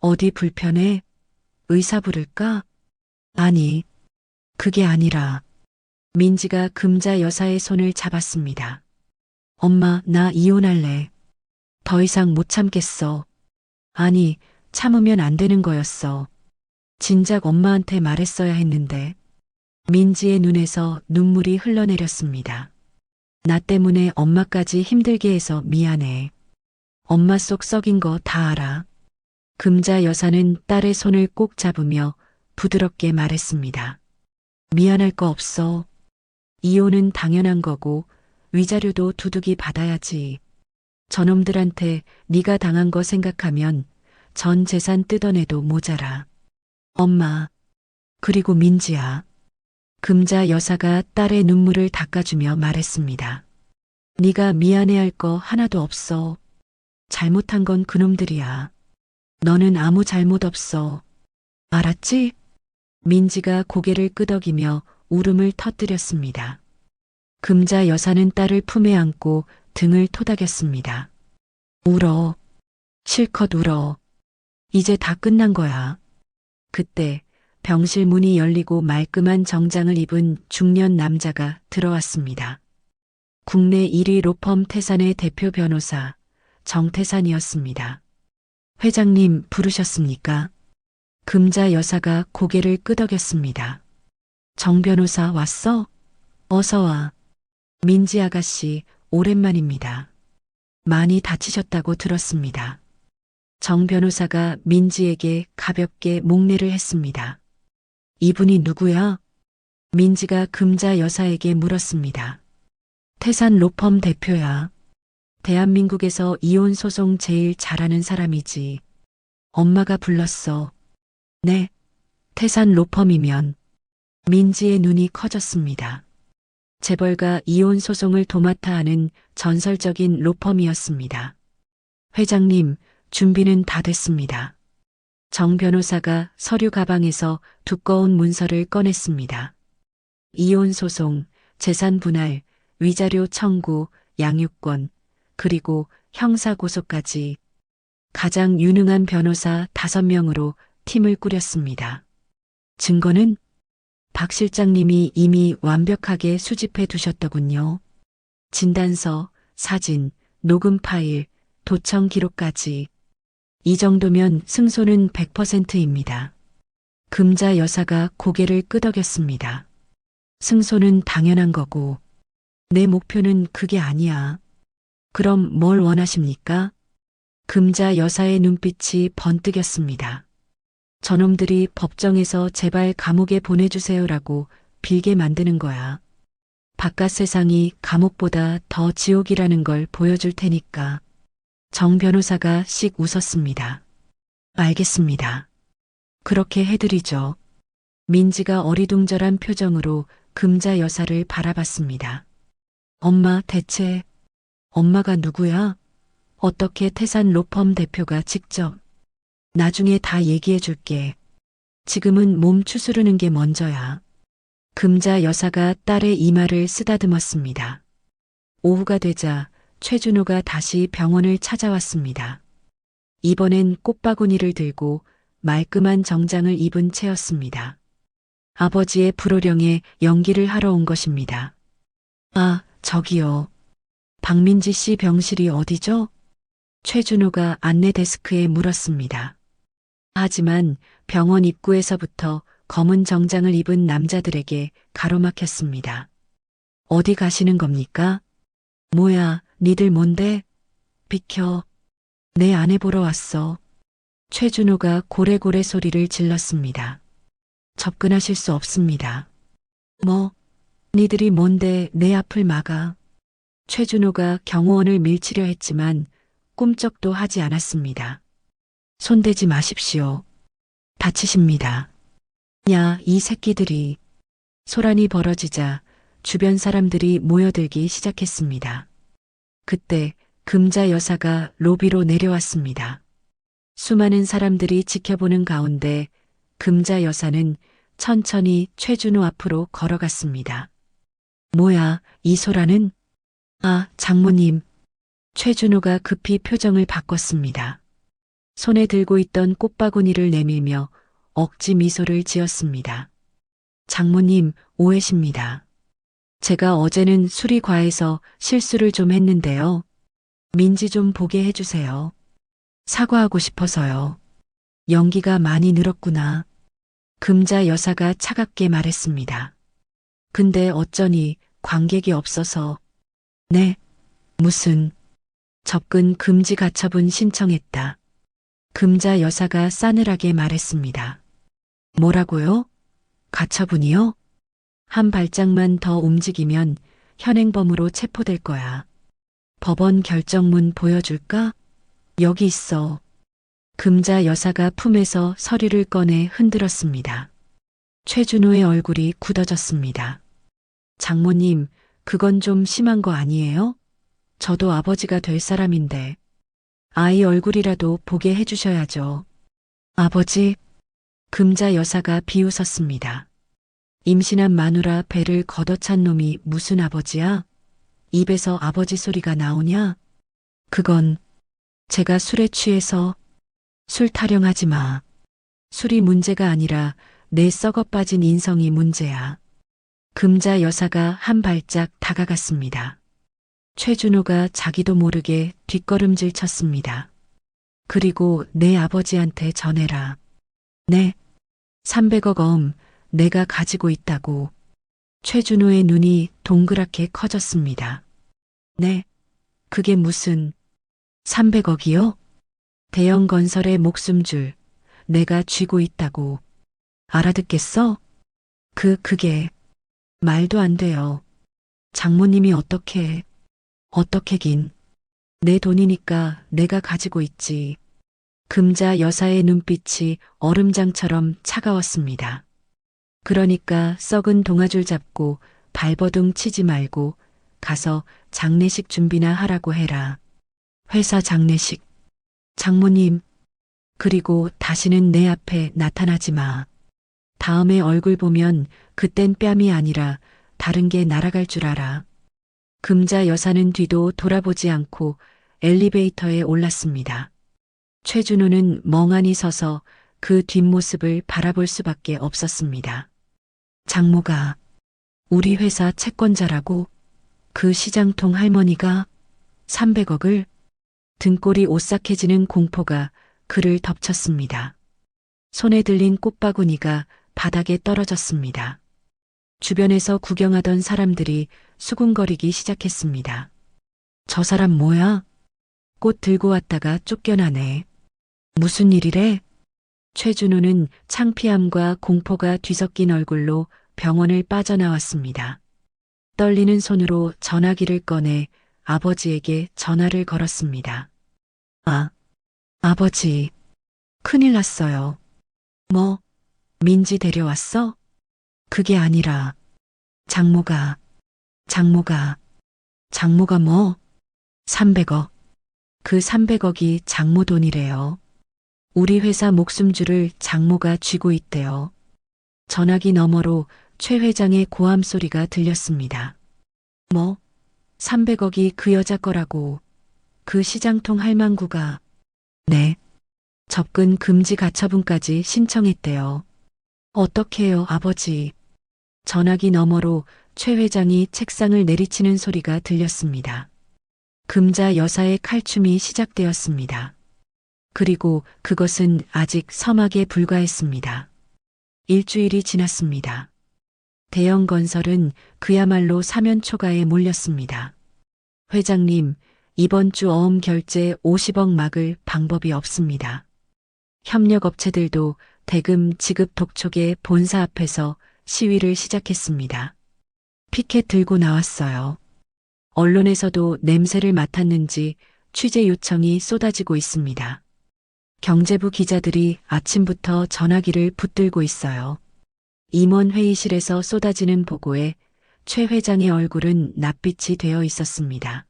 어디 불편해? 의사 부를까? 아니, 그게 아니라. 민지가 금자 여사의 손을 잡았습니다. 엄마, 나 이혼할래. 더 이상 못 참겠어. 아니, 참으면 안 되는 거였어. 진작 엄마한테 말했어야 했는데. 민지의 눈에서 눈물이 흘러내렸습니다. 나 때문에 엄마까지 힘들게 해서 미안해. 엄마 속 썩인 거 다 알아. 금자 여사는 딸의 손을 꼭 잡으며 부드럽게 말했습니다. 미안할 거 없어. 이혼은 당연한 거고 위자료도 두둑이 받아야지. 저놈들한테 네가 당한 거 생각하면 전 재산 뜯어내도 모자라. 엄마. 그리고 민지야. 금자 여사가 딸의 눈물을 닦아주며 말했습니다. 네가 미안해할 거 하나도 없어. 잘못한 건 그놈들이야. 너는 아무 잘못 없어. 알았지? 민지가 고개를 끄덕이며 울음을 터뜨렸습니다. 금자 여사는 딸을 품에 안고 등을 토닥였습니다. 울어. 실컷 울어. 이제 다 끝난 거야. 그때 병실 문이 열리고 말끔한 정장을 입은 중년 남자가 들어왔습니다. 국내 1위 로펌 태산의 대표 변호사 정태산이었습니다. 회장님 부르셨습니까? 금자 여사가 고개를 끄덕였습니다. 정 변호사 왔어? 어서 와. 민지 아가씨 오랜만입니다. 많이 다치셨다고 들었습니다. 정 변호사가 민지에게 가볍게 목례를 했습니다. 이분이 누구야? 민지가 금자 여사에게 물었습니다. 태산 로펌 대표야. 대한민국에서 이혼 소송 제일 잘하는 사람이지. 엄마가 불렀어. 네. 태산 로펌이면. 민지의 눈이 커졌습니다. 재벌가 이혼 소송을 도맡아 하는 전설적인 로펌이었습니다. 회장님, 준비는 다 됐습니다. 정 변호사가 서류 가방에서 두꺼운 문서를 꺼냈습니다. 이혼 소송, 재산 분할, 위자료 청구, 양육권, 그리고 형사 고소까지 가장 유능한 변호사 5명으로 팀을 꾸렸습니다. 증거는 박 실장님이 이미 완벽하게 수집해 두셨더군요. 진단서, 사진, 녹음 파일, 도청 기록까지. 이 정도면 승소는 100%입니다. 금자 여사가 고개를 끄덕였습니다. 승소는 당연한 거고 내 목표는 그게 아니야. 그럼 뭘 원하십니까? 금자 여사의 눈빛이 번뜩였습니다. 저놈들이 법정에서 제발 감옥에 보내주세요라고 빌게 만드는 거야. 바깥 세상이 감옥보다 더 지옥이라는 걸 보여줄 테니까. 정 변호사가 씩 웃었습니다. 알겠습니다. 그렇게 해드리죠. 민지가 어리둥절한 표정으로 금자 여사를 바라봤습니다. 엄마, 대체 엄마가 누구야? 어떻게 태산 로펌 대표가 직접 나중에 다 얘기해 줄게. 지금은 몸 추스르는 게 먼저야. 금자 여사가 딸의 이마를 쓰다듬었습니다. 오후가 되자 최준호가 다시 병원을 찾아왔습니다. 이번엔 꽃바구니를 들고 말끔한 정장을 입은 채였습니다. 아버지의 불호령에 연기를 하러 온 것입니다. 아, 저기요. 박민지 씨 병실이 어디죠? 최준호가 안내 데스크에 물었습니다. 하지만 병원 입구에서부터 검은 정장을 입은 남자들에게 가로막혔습니다. 어디 가시는 겁니까? 뭐야, 니들 뭔데? 비켜. 내 아내 보러 왔어. 최준호가 고래고래 소리를 질렀습니다. 접근하실 수 없습니다. 뭐, 니들이 뭔데 내 앞을 막아. 최준호가 경호원을 밀치려 했지만 꿈쩍도 하지 않았습니다. 손대지 마십시오. 다치십니다. 야, 이 새끼들이. 소란이 벌어지자 주변 사람들이 모여들기 시작했습니다. 그때 금자 여사가 로비로 내려왔습니다. 수많은 사람들이 지켜보는 가운데 금자 여사는 천천히 최준호 앞으로 걸어갔습니다. 뭐야, 이 소란은? 아, 장모님. 최준호가 급히 표정을 바꿨습니다. 손에 들고 있던 꽃바구니를 내밀며 억지 미소를 지었습니다. 장모님, 오해십니다. 제가 어제는 술이 과해서 실수를 좀 했는데요. 민지 좀 보게 해주세요. 사과하고 싶어서요. 연기가 많이 늘었구나. 금자 여사가 차갑게 말했습니다. 근데 어쩌니 관객이 없어서. 네, 무슨 접근 금지 가처분 신청했다. 금자 여사가 싸늘하게 말했습니다. 뭐라고요? 가처분이요? 한 발짝만 더 움직이면 현행범으로 체포될 거야. 법원 결정문 보여줄까? 여기 있어. 금자 여사가 품에서 서류를 꺼내 흔들었습니다. 최준호의 얼굴이 굳어졌습니다. 장모님, 그건 좀 심한 거 아니에요? 저도 아버지가 될 사람인데 아이 얼굴이라도 보게 해주셔야죠. 아버지? 금자 여사가 비웃었습니다. 임신한 마누라 배를 걷어찬 놈이 무슨 아버지야? 입에서 아버지 소리가 나오냐? 그건 제가 술에 취해서. 술 타령하지 마. 술이 문제가 아니라 내 썩어 빠진 인성이 문제야. 금자 여사가 한 발짝 다가갔습니다. 최준호가 자기도 모르게 뒷걸음질 쳤습니다. 그리고 내 아버지한테 전해라. 네. 300억 엄 내가 가지고 있다고. 최준호의 눈이 동그랗게 커졌습니다. 네. 그게 무슨 300억이요? 대형 건설의 목숨줄 내가 쥐고 있다고. 알아듣겠어? 그게 말도 안 돼요. 장모님이 어떻게긴. 내 돈이니까 내가 가지고 있지. 금자 여사의 눈빛이 얼음장처럼 차가웠습니다. 그러니까 썩은 동아줄 잡고 발버둥 치지 말고 가서 장례식 준비나 하라고 해라. 회사 장례식. 장모님, 그리고 다시는 내 앞에 나타나지 마. 다음에 얼굴 보면 그땐 뺨이 아니라 다른 게 날아갈 줄 알아. 금자 여사는 뒤도 돌아보지 않고 엘리베이터에 올랐습니다. 최준호는 멍하니 서서 그 뒷모습을 바라볼 수밖에 없었습니다. 장모가 우리 회사 채권자라고? 그 시장통 할머니가 300억을? 등골이 오싹해지는 공포가 그를 덮쳤습니다. 손에 들린 꽃바구니가 바닥에 떨어졌습니다. 주변에서 구경하던 사람들이 수군거리기 시작했습니다. 저 사람 뭐야? 꽃 들고 왔다가 쫓겨나네. 무슨 일이래? 최준호는 창피함과 공포가 뒤섞인 얼굴로 병원을 빠져나왔습니다. 떨리는 손으로 전화기를 꺼내 아버지에게 전화를 걸었습니다. 아버지, 큰일 났어요. 뭐, 민지 데려왔어? 그게 아니라, 장모가 뭐? 300억. 그 300억이 장모 돈이래요. 우리 회사 목숨줄을 장모가 쥐고 있대요. 전화기 너머로 최 회장의 고함 소리가 들렸습니다. 뭐? 300억이 그 여자 거라고. 그 시장통 할망구가. 네. 접근 금지 가처분까지 신청했대요. 어떡해요, 아버지. 전화기 너머로 최 회장이 책상을 내리치는 소리가 들렸습니다. 금자 여사의 칼춤이 시작되었습니다. 그리고 그것은 아직 서막에 불과했습니다. 일주일이 지났습니다. 대형 건설은 그야말로 사면초가에 몰렸습니다. 회장님, 이번 주 어음 결제 50억 막을 방법이 없습니다. 협력업체들도 대금 지급 독촉에 본사 앞에서 시위를 시작했습니다. 피켓 들고 나왔어요. 언론에서도 냄새를 맡았는지 취재 요청이 쏟아지고 있습니다. 경제부 기자들이 아침부터 전화기를 붙들고 있어요. 임원 회의실에서 쏟아지는 보고에 최 회장의 얼굴은 낯빛이 되어 있었습니다.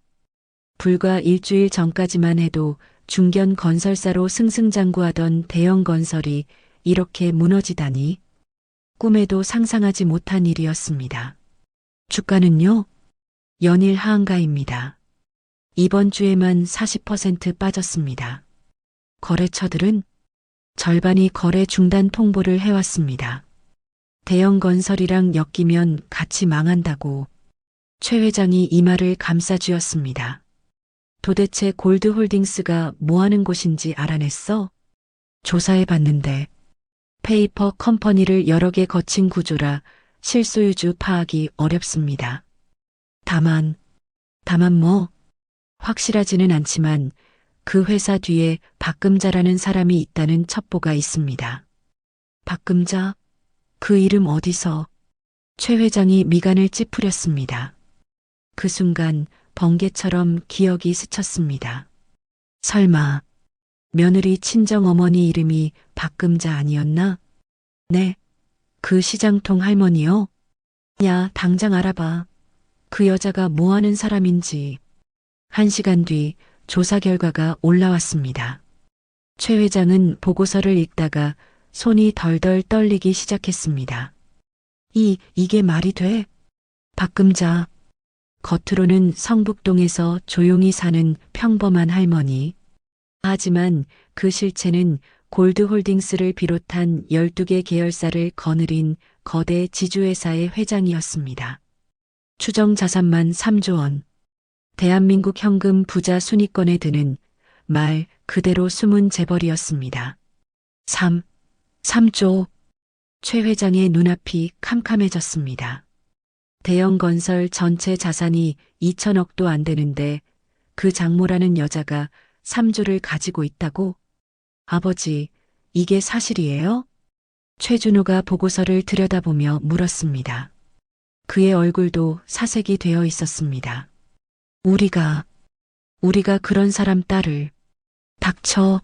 불과 일주일 전까지만 해도 중견 건설사로 승승장구하던 대형 건설이 이렇게 무너지다니 꿈에도 상상하지 못한 일이었습니다. 주가는요? 연일 하한가입니다. 이번 주에만 40% 빠졌습니다. 거래처들은 절반이 거래 중단 통보를 해왔습니다. 대형 건설이랑 엮이면 같이 망한다고 최 회장이 이 말을 감싸쥐었습니다. 도대체 골드홀딩스가 뭐하는 곳인지 알아냈어? 조사해봤는데 페이퍼 컴퍼니를 여러 개 거친 구조라 실소유주 파악이 어렵습니다. 다만 뭐 확실하지는 않지만 그 회사 뒤에 박금자라는 사람이 있다는 첩보가 있습니다. 박금자? 그 이름 어디서? 최 회장이 미간을 찌푸렸습니다. 그 순간 번개처럼 기억이 스쳤습니다. 설마 며느리 친정 어머니 이름이 박금자 아니었나? 네, 그 시장통 할머니요? 야, 당장 알아봐. 그 여자가 뭐 하는 사람인지. 1시간 뒤 조사 결과가 올라왔습니다. 최 회장은 보고서를 읽다가 손이 덜덜 떨리기 시작했습니다. 이게 말이 돼? 박금자. 겉으로는 성북동에서 조용히 사는 평범한 할머니. 하지만 그 실체는 골드홀딩스를 비롯한 12개 계열사를 거느린 거대 지주회사의 회장이었습니다. 추정 자산만 3조 원. 대한민국 현금 부자 순위권에 드는 말 그대로 숨은 재벌이었습니다. 3조. 최 회장의 눈앞이 캄캄해졌습니다. 대형 건설 전체 자산이 2천억도 안 되는데 그 장모라는 여자가 3조를 가지고 있다고? 아버지, 이게 사실이에요? 최준호가 보고서를 들여다보며 물었습니다. 그의 얼굴도 사색이 되어 있었습니다. 우리가 그런 사람 딸을. 닥쳐.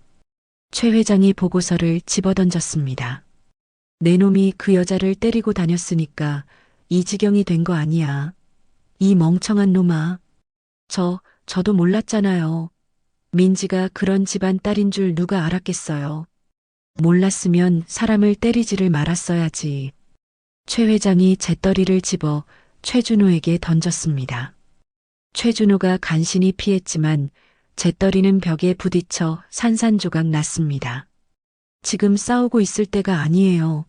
최 회장이 보고서를 집어던졌습니다. 내 놈이 그 여자를 때리고 다녔으니까 이 지경이 된 거 아니야. 이 멍청한 놈아. 저도 몰랐잖아요. 민지가 그런 집안 딸인 줄 누가 알았겠어요. 몰랐으면 사람을 때리지를 말았어야지. 최 회장이 재떨이를 집어 최준호에게 던졌습니다. 최준호가 간신히 피했지만 재떨이는 벽에 부딪혀 산산조각 났습니다. 지금 싸우고 있을 때가 아니에요.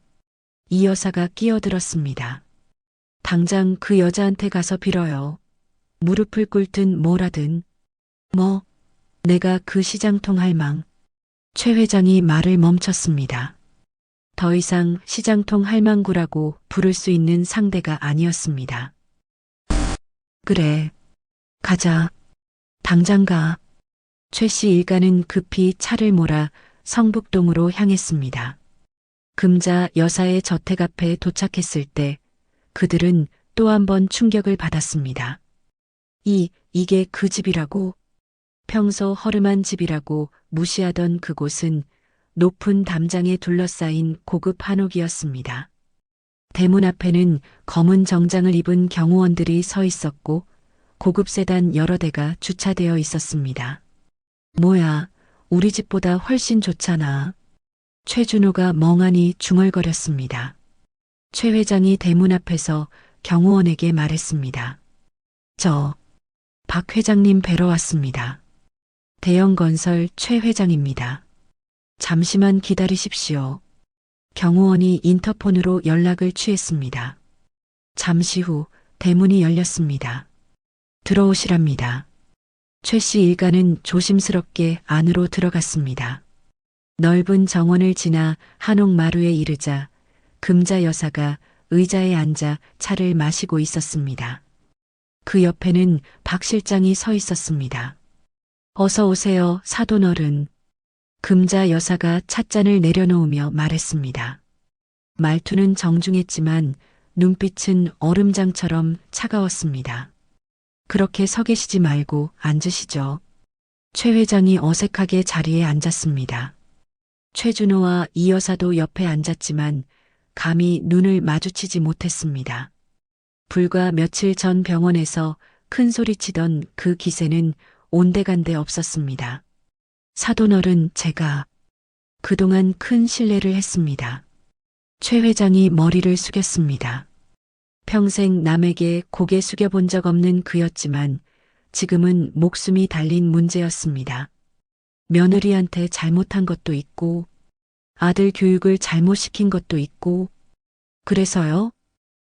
이 여사가 끼어들었습니다. 당장 그 여자한테 가서 빌어요. 무릎을 꿇든 뭐라든. 뭐, 내가 그 시장통 할망. 최 회장이 말을 멈췄습니다. 더 이상 시장통 할망구라고 부를 수 있는 상대가 아니었습니다. 그래, 가자. 당장 가. 최 씨 일가는 급히 차를 몰아 성북동으로 향했습니다. 금자 여사의 저택 앞에 도착했을 때 그들은 또 한 번 충격을 받았습니다. 이게 그 집이라고? 평소 허름한 집이라고 무시하던 그곳은 높은 담장에 둘러싸인 고급 한옥이었습니다. 대문 앞에는 검은 정장을 입은 경호원들이 서 있었고 고급 세단 여러 대가 주차되어 있었습니다. 뭐야, 우리 집보다 훨씬 좋잖아. 최준호가 멍하니 중얼거렸습니다. 최 회장이 대문 앞에서 경호원에게 말했습니다. 박 회장님 뵈러 왔습니다. 대형건설 최 회장입니다. 잠시만 기다리십시오. 경호원이 인터폰으로 연락을 취했습니다. 잠시 후 대문이 열렸습니다. 들어오시랍니다. 최 씨 일가는 조심스럽게 안으로 들어갔습니다. 넓은 정원을 지나 한옥마루에 이르자 금자 여사가 의자에 앉아 차를 마시고 있었습니다. 그 옆에는 박 실장이 서 있었습니다. 어서 오세요, 사돈어른. 금자 여사가 찻잔을 내려놓으며 말했습니다. 말투는 정중했지만 눈빛은 얼음장처럼 차가웠습니다. 그렇게 서 계시지 말고 앉으시죠. 최 회장이 어색하게 자리에 앉았습니다. 최준호와 이 여사도 옆에 앉았지만 감히 눈을 마주치지 못했습니다. 불과 며칠 전 병원에서 큰 소리치던 그 기세는 온데간데 없었습니다. 사돈어른, 제가 그동안 큰 실례를 했습니다. 최 회장이 머리를 숙였습니다. 평생 남에게 고개 숙여본 적 없는 그였지만 지금은 목숨이 달린 문제였습니다. 며느리한테 잘못한 것도 있고 아들 교육을 잘못 시킨 것도 있고 그래서요?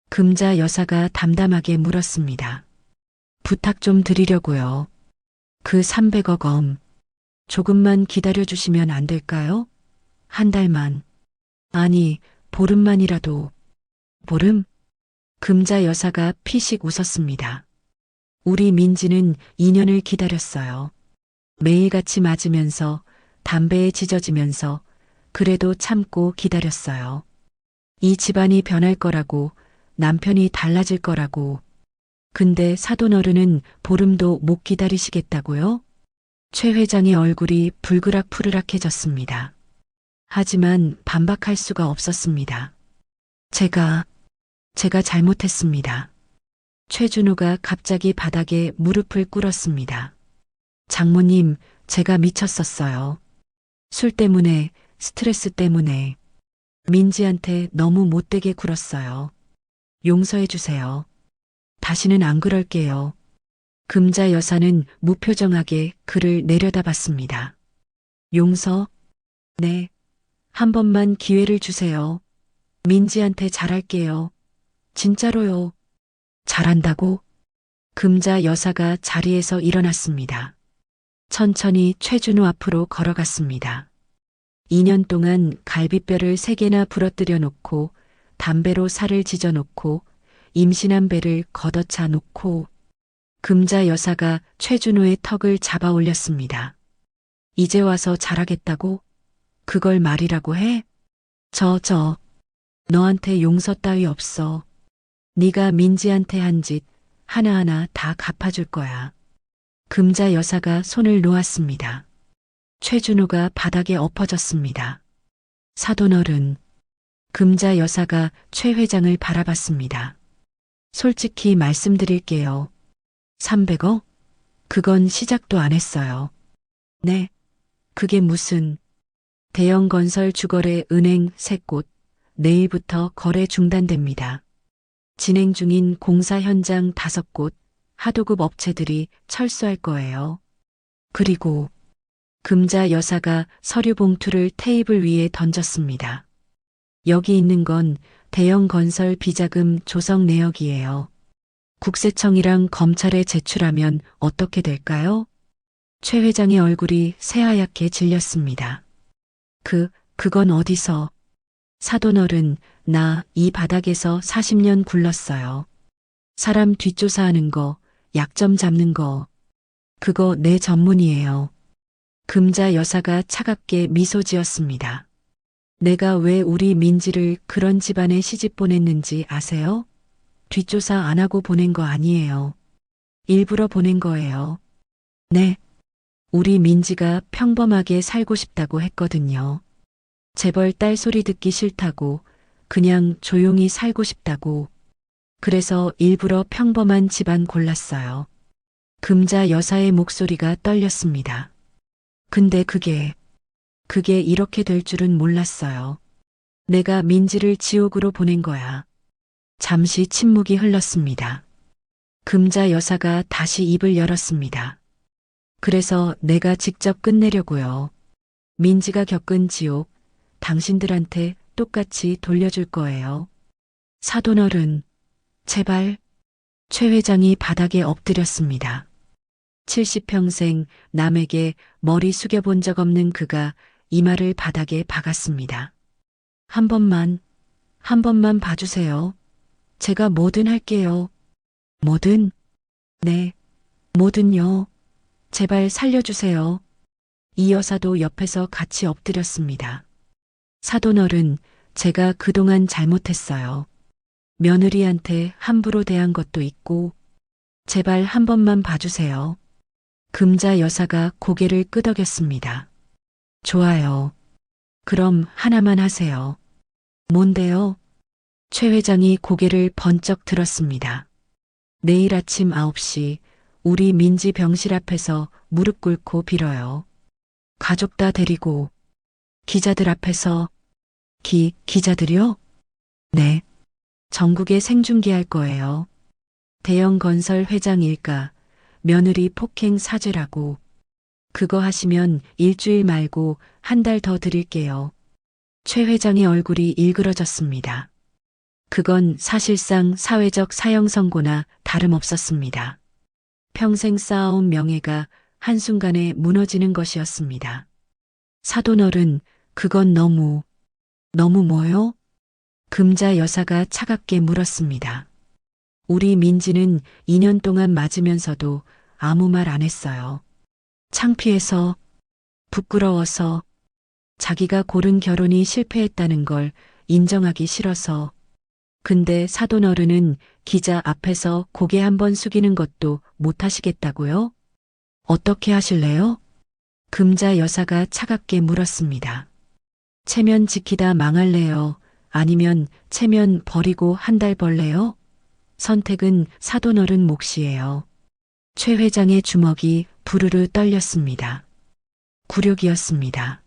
금자 여사가 담담하게 물었습니다. 부탁 좀 드리려고요. 그 300억 원 조금만 기다려주시면 안 될까요? 한 달만. 아니, 보름만이라도. 보름? 금자 여사가 피식 웃었습니다. 우리 민지는 2년을 기다렸어요. 매일같이 맞으면서 담배에 찢어지면서 그래도 참고 기다렸어요. 이 집안이 변할 거라고, 남편이 달라질 거라고. 근데 사돈어른은 보름도 못 기다리시겠다고요? 최 회장의 얼굴이 불그락푸르락해졌습니다. 하지만 반박할 수가 없었습니다. 제가 잘못했습니다. 최준호가 갑자기 바닥에 무릎을 꿇었습니다. 장모님, 제가 미쳤었어요. 술 때문에, 스트레스 때문에 민지한테 너무 못되게 굴었어요. 용서해 주세요. 다시는 안 그럴게요. 금자 여사는 무표정하게 그를 내려다봤습니다. 용서? 네. 한 번만 기회를 주세요. 민지한테 잘할게요. 진짜로요. 잘한다고? 금자 여사가 자리에서 일어났습니다. 천천히 최준호 앞으로 걸어갔습니다. 2년 동안 갈비뼈를 3개나 부러뜨려 놓고 담배로 살을 지져 놓고 임신한 배를 걷어차 놓고 금자 여사가 최준호의 턱을 잡아 올렸습니다. 이제 와서 잘하겠다고? 그걸 말이라고 해? 너한테 용서 따위 없어. 네가 민지한테 한 짓 하나하나 다 갚아줄 거야. 금자 여사가 손을 놓았습니다. 최준호가 바닥에 엎어졌습니다. 사돈어른. 금자 여사가 최 회장을 바라봤습니다. 솔직히 말씀드릴게요. 300억? 그건 시작도 안 했어요. 네. 그게 무슨. 대형 건설 주거래 은행 3곳, 내일부터 거래 중단됩니다. 진행 중인 공사 현장 5곳, 하도급 업체들이 철수할 거예요. 그리고 금자 여사가 서류 봉투를 테이블 위에 던졌습니다. 여기 있는 건 대형 건설 비자금 조성 내역이에요. 국세청이랑 검찰에 제출하면 어떻게 될까요? 최 회장의 얼굴이 새하얗게 질렸습니다. 그건 어디서? 사돈어른, 나 이 바닥에서 40년 굴렀어요. 사람 뒷조사하는 거, 약점 잡는 거. 그거 내 전문이에요. 금자 여사가 차갑게 미소 지었습니다. 내가 왜 우리 민지를 그런 집안에 시집 보냈는지 아세요? 뒷조사 안 하고 보낸 거 아니에요. 일부러 보낸 거예요. 네. 우리 민지가 평범하게 살고 싶다고 했거든요. 재벌 딸 소리 듣기 싫다고, 그냥 조용히 살고 싶다고. 그래서 일부러 평범한 집안 골랐어요. 금자 여사의 목소리가 떨렸습니다. 근데 그게 이렇게 될 줄은 몰랐어요. 내가 민지를 지옥으로 보낸 거야. 잠시 침묵이 흘렀습니다. 금자 여사가 다시 입을 열었습니다. 그래서 내가 직접 끝내려고요. 민지가 겪은 지옥, 당신들한테 똑같이 돌려줄 거예요. 사돈어른, 제발. 최 회장이 바닥에 엎드렸습니다. 70평생 남에게 머리 숙여본 적 없는 그가 이마를 바닥에 박았습니다. 한 번만 봐주세요. 제가 뭐든 할게요. 뭐든? 네, 뭐든요. 제발 살려주세요. 이 여사도 옆에서 같이 엎드렸습니다. 사돈어른, 제가 그동안 잘못했어요. 며느리한테 함부로 대한 것도 있고, 제발 한 번만 봐주세요. 금자 여사가 고개를 끄덕였습니다. 좋아요. 그럼 하나만 하세요. 뭔데요? 최 회장이 고개를 번쩍 들었습니다. 내일 아침 9시 우리 민지 병실 앞에서 무릎 꿇고 빌어요. 가족 다 데리고 기자들 앞에서 기자들이요? 네. 전국에 생중계할 거예요. 대형 건설 회장 일가, 며느리 폭행 사죄라고. 그거 하시면 일주일 말고 한 달 더 드릴게요. 최 회장의 얼굴이 일그러졌습니다. 그건 사실상 사회적 사형 선고나 다름없었습니다. 평생 쌓아온 명예가 한순간에 무너지는 것이었습니다. 사돈어른, 그건 너무 뭐요? 금자 여사가 차갑게 물었습니다. 우리 민지는 2년 동안 맞으면서도 아무 말 안 했어요. 창피해서, 부끄러워서, 자기가 고른 결혼이 실패했다는 걸 인정하기 싫어서. 근데 사돈어른은 기자 앞에서 고개 한번 숙이는 것도 못 하시겠다고요? 어떻게 하실래요? 금자 여사가 차갑게 물었습니다. 체면 지키다 망할래요? 아니면 체면 버리고 한 달 벌래요? 선택은 사돈어른 몫이에요. 최 회장의 주먹이 부르르 떨렸습니다. 굴욕이었습니다.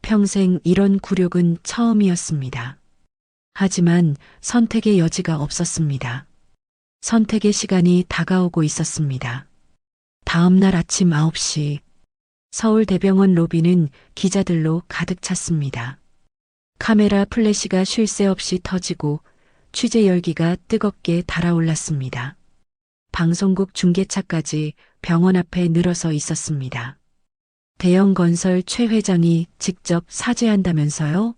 평생 이런 굴욕은 처음이었습니다. 하지만 선택의 여지가 없었습니다. 선택의 시간이 다가오고 있었습니다. 다음 날 아침 9시 서울대병원 로비는 기자들로 가득 찼습니다. 카메라 플래시가 쉴 새 없이 터지고 취재 열기가 뜨겁게 달아올랐습니다. 방송국 중계차까지 병원 앞에 늘어서 있었습니다. 대형 건설 최 회장이 직접 사죄한다면서요?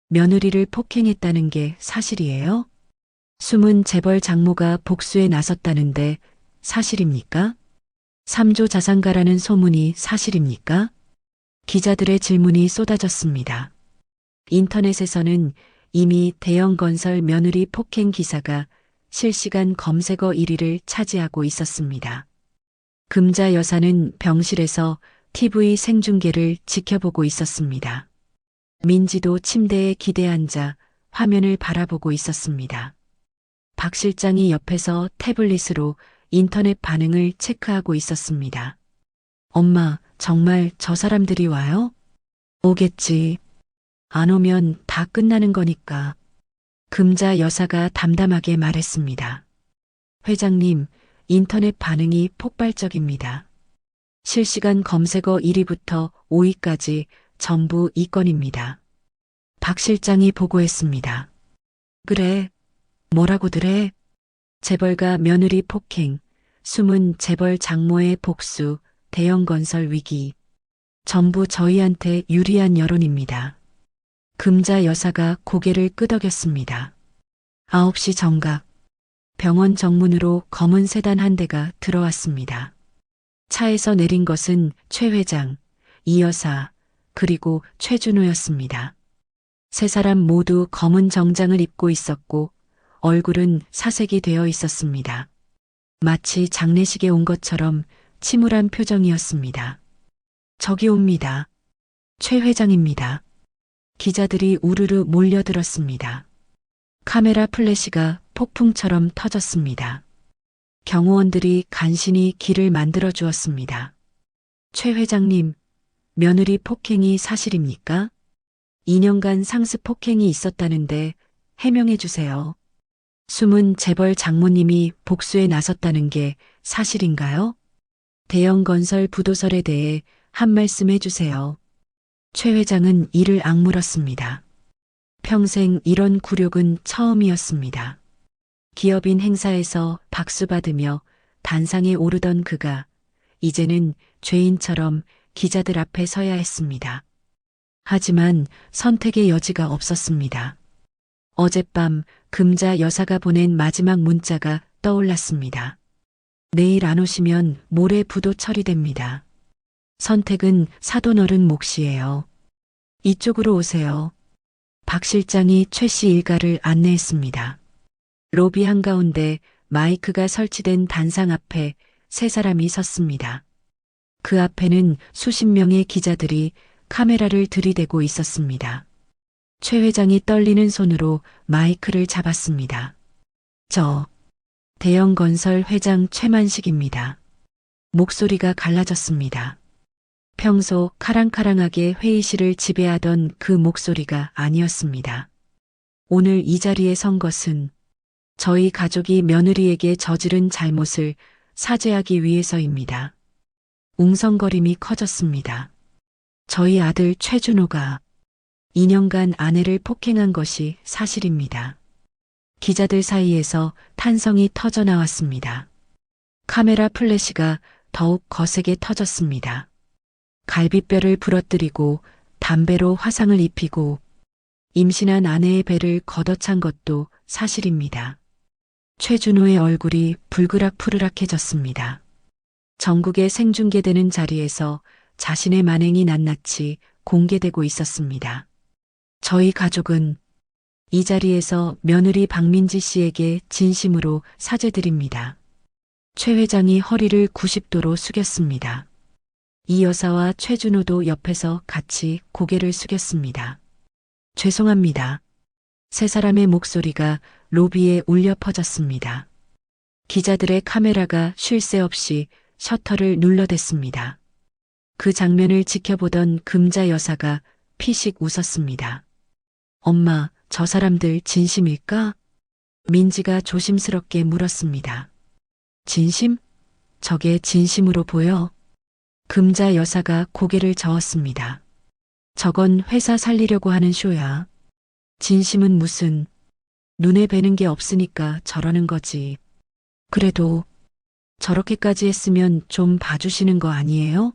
며느리를 폭행했다는 게 사실이에요? 숨은 재벌 장모가 복수에 나섰다는데 사실입니까? 3조 자산가라는 소문이 사실입니까? 기자들의 질문이 쏟아졌습니다. 인터넷에서는 이미 대형 건설 며느리 폭행 기사가 실시간 검색어 1위를 차지하고 있었습니다. 금자 여사는 병실에서 TV 생중계를 지켜보고 있었습니다. 민지도 침대에 기대 앉아 화면을 바라보고 있었습니다. 박 실장이 옆에서 태블릿으로 인터넷 반응을 체크하고 있었습니다. 엄마, 정말 저 사람들이 와요? 오겠지. 안 오면 다 끝나는 거니까. 금자 여사가 담담하게 말했습니다. 회장님, 인터넷 반응이 폭발적입니다. 실시간 검색어 1위부터 5위까지 전부 이 건입니다. 박 실장이 보고했습니다. 그래, 뭐라고들 해? 재벌가 며느리 폭행, 숨은 재벌 장모의 복수, 대형 건설 위기. 전부 저희한테 유리한 여론입니다. 금자 여사가 고개를 끄덕였습니다. 9시 정각, 병원 정문으로 검은 세단 한 대가 들어왔습니다. 차에서 내린 것은 최 회장, 이 여사, 그리고 최준호였습니다. 세 사람 모두 검은 정장을 입고 있었고 얼굴은 사색이 되어 있었습니다. 마치 장례식에 온 것처럼 침울한 표정이었습니다. 저기 옵니다. 최 회장입니다. 기자들이 우르르 몰려들었습니다. 카메라 플래시가 폭풍처럼 터졌습니다. 경호원들이 간신히 길을 만들어 주었습니다. 최 회장님, 며느리 폭행이 사실입니까? 2년간 상습 폭행이 있었다는데 해명해 주세요. 숨은 재벌 장모님이 복수에 나섰다는 게 사실인가요? 대형 건설 부도설에 대해 한 말씀 해주세요. 최 회장은 이를 악물었습니다. 평생 이런 굴욕은 처음이었습니다. 기업인 행사에서 박수 받으며 단상에 오르던 그가 이제는 죄인처럼 기자들 앞에 서야 했습니다. 하지만 선택의 여지가 없었습니다. 어젯밤 금자 여사가 보낸 마지막 문자가 떠올랐습니다. 내일 안 오시면 모레 부도 처리됩니다. 선택은 사돈 어른 몫이에요. 이쪽으로 오세요. 박 실장이 최 씨 일가를 안내했습니다. 로비 한가운데 마이크가 설치된 단상 앞에 세 사람이 섰습니다. 그 앞에는 수십 명의 기자들이 카메라를 들이대고 있었습니다. 최 회장이 떨리는 손으로 마이크를 잡았습니다. 저 대형 건설 회장 최만식입니다. 목소리가 갈라졌습니다. 평소 카랑카랑하게 회의실을 지배하던 그 목소리가 아니었습니다. 오늘 이 자리에 선 것은 저희 가족이 며느리에게 저지른 잘못을 사죄하기 위해서입니다. 웅성거림이 커졌습니다. 저희 아들 최준호가 2년간 아내를 폭행한 것이 사실입니다. 기자들 사이에서 탄성이 터져 나왔습니다. 카메라 플래시가 더욱 거세게 터졌습니다. 갈비뼈를 부러뜨리고 담배로 화상을 입히고 임신한 아내의 배를 걷어찬 것도 사실입니다. 최준호의 얼굴이 불그락푸르락해졌습니다. 전국에 생중계되는 자리에서 자신의 만행이 낱낱이 공개되고 있었습니다. 저희 가족은 이 자리에서 며느리 박민지 씨에게 진심으로 사죄드립니다. 최 회장이 허리를 90도로 숙였습니다. 이 여사와 최준호도 옆에서 같이 고개를 숙였습니다. 죄송합니다. 세 사람의 목소리가 로비에 울려 퍼졌습니다. 기자들의 카메라가 쉴 새 없이 셔터를 눌러댔습니다. 그 장면을 지켜보던 금자 여사가 피식 웃었습니다. 엄마, 저 사람들 진심일까? 민지가 조심스럽게 물었습니다. 진심? 저게 진심으로 보여? 금자 여사가 고개를 저었습니다. 저건 회사 살리려고 하는 쇼야. 진심은 무슨, 눈에 뵈는 게 없으니까 저러는 거지. 그래도 저렇게까지 했으면 좀 봐주시는 거 아니에요?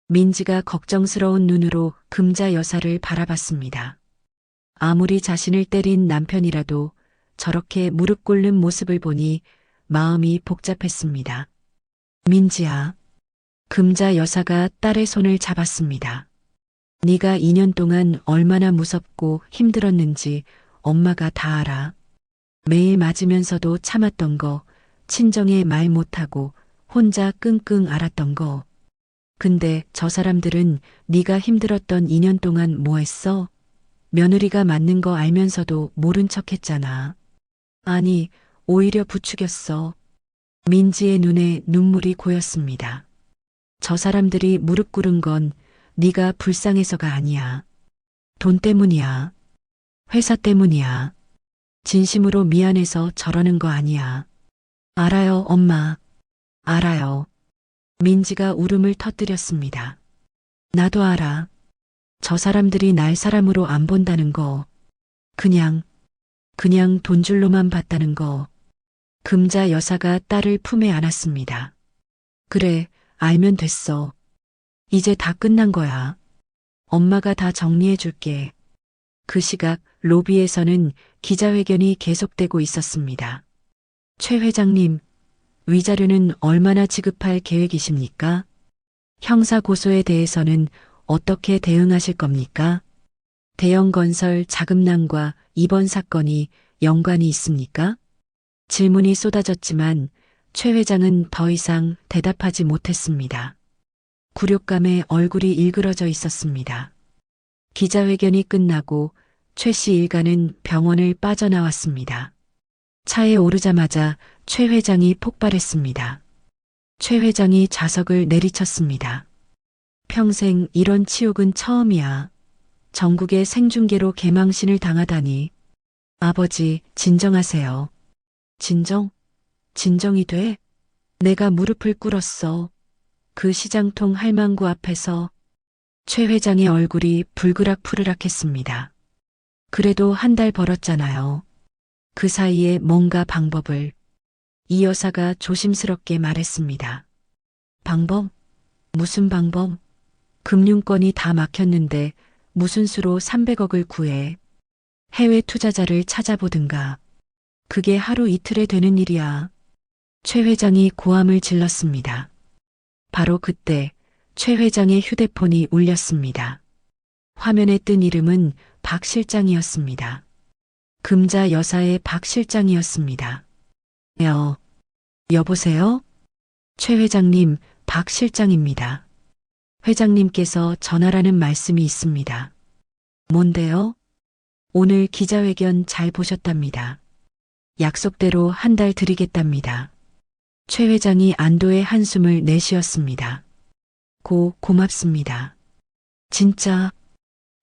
민지가 걱정스러운 눈으로 금자 여사를 바라봤습니다. 아무리 자신을 때린 남편이라도 저렇게 무릎 꿇는 모습을 보니 마음이 복잡했습니다. 민지야. 금자 여사가 딸의 손을 잡았습니다. 네가 2년 동안 얼마나 무섭고 힘들었는지 엄마가 다 알아. 매일 맞으면서도 참았던 거, 친정에 말 못하고 혼자 끙끙 앓았던 거. 근데 저 사람들은 네가 힘들었던 2년 동안 뭐 했어? 며느리가 맞는 거 알면서도 모른 척 했잖아. 아니, 오히려 부추겼어. 민지의 눈에 눈물이 고였습니다. 저 사람들이 무릎 꿇은 건 네가 불쌍해서가 아니야. 돈 때문이야. 회사 때문이야. 진심으로 미안해서 저러는 거 아니야. 알아요, 엄마. 알아요. 민지가 울음을 터뜨렸습니다. 나도 알아. 저 사람들이 날 사람으로 안 본다는 거. 그냥 돈줄로만 봤다는 거. 금자 여사가 딸을 품에 안았습니다. 그래, 알면 됐어. 이제 다 끝난 거야. 엄마가 다 정리해 줄게. 그 시각 로비에서는 기자회견이 계속되고 있었습니다. 최 회장님, 위자료는 얼마나 지급할 계획이십니까? 형사 고소에 대해서는 어떻게 대응하실 겁니까? 대형건설 자금난과 이번 사건이 연관이 있습니까? 질문이 쏟아졌지만 최 회장은 더 이상 대답하지 못했습니다. 굴욕감에 얼굴이 일그러져 있었습니다. 기자회견이 끝나고 최 씨 일가는 병원을 빠져나왔습니다. 차에 오르자마자 최 회장이 폭발했습니다. 최 회장이 좌석을 내리쳤습니다. 평생 이런 치욕은 처음이야. 전국의 생중계로 개망신을 당하다니. 아버지, 진정하세요. 진정이 돼? 내가 무릎을 꿇었어. 그 시장통 할망구 앞에서 최 회장의 얼굴이 불그락푸르락했습니다. 그래도 한 달 벌었잖아요. 그 사이에 뭔가 방법을. 이 여사가 조심스럽게 말했습니다. 방법? 무슨 방법? 금융권이 다 막혔는데 무슨 수로 300억을 구해. 해외 투자자를 찾아보든가. 그게 하루 이틀에 되는 일이야. 최 회장이 고함을 질렀습니다. 바로 그때 최 회장의 휴대폰이 울렸습니다. 화면에 뜬 이름은 박 실장이었습니다. 금자 여사의 박 실장이었습니다. 여보세요? 최 회장님, 박 실장입니다. 회장님께서 전화라는 말씀이 있습니다. 뭔데요? 오늘 기자회견 잘 보셨답니다. 약속대로 한 달 드리겠답니다. 최 회장이 안도의 한숨을 내쉬었습니다. 고맙습니다. 진짜.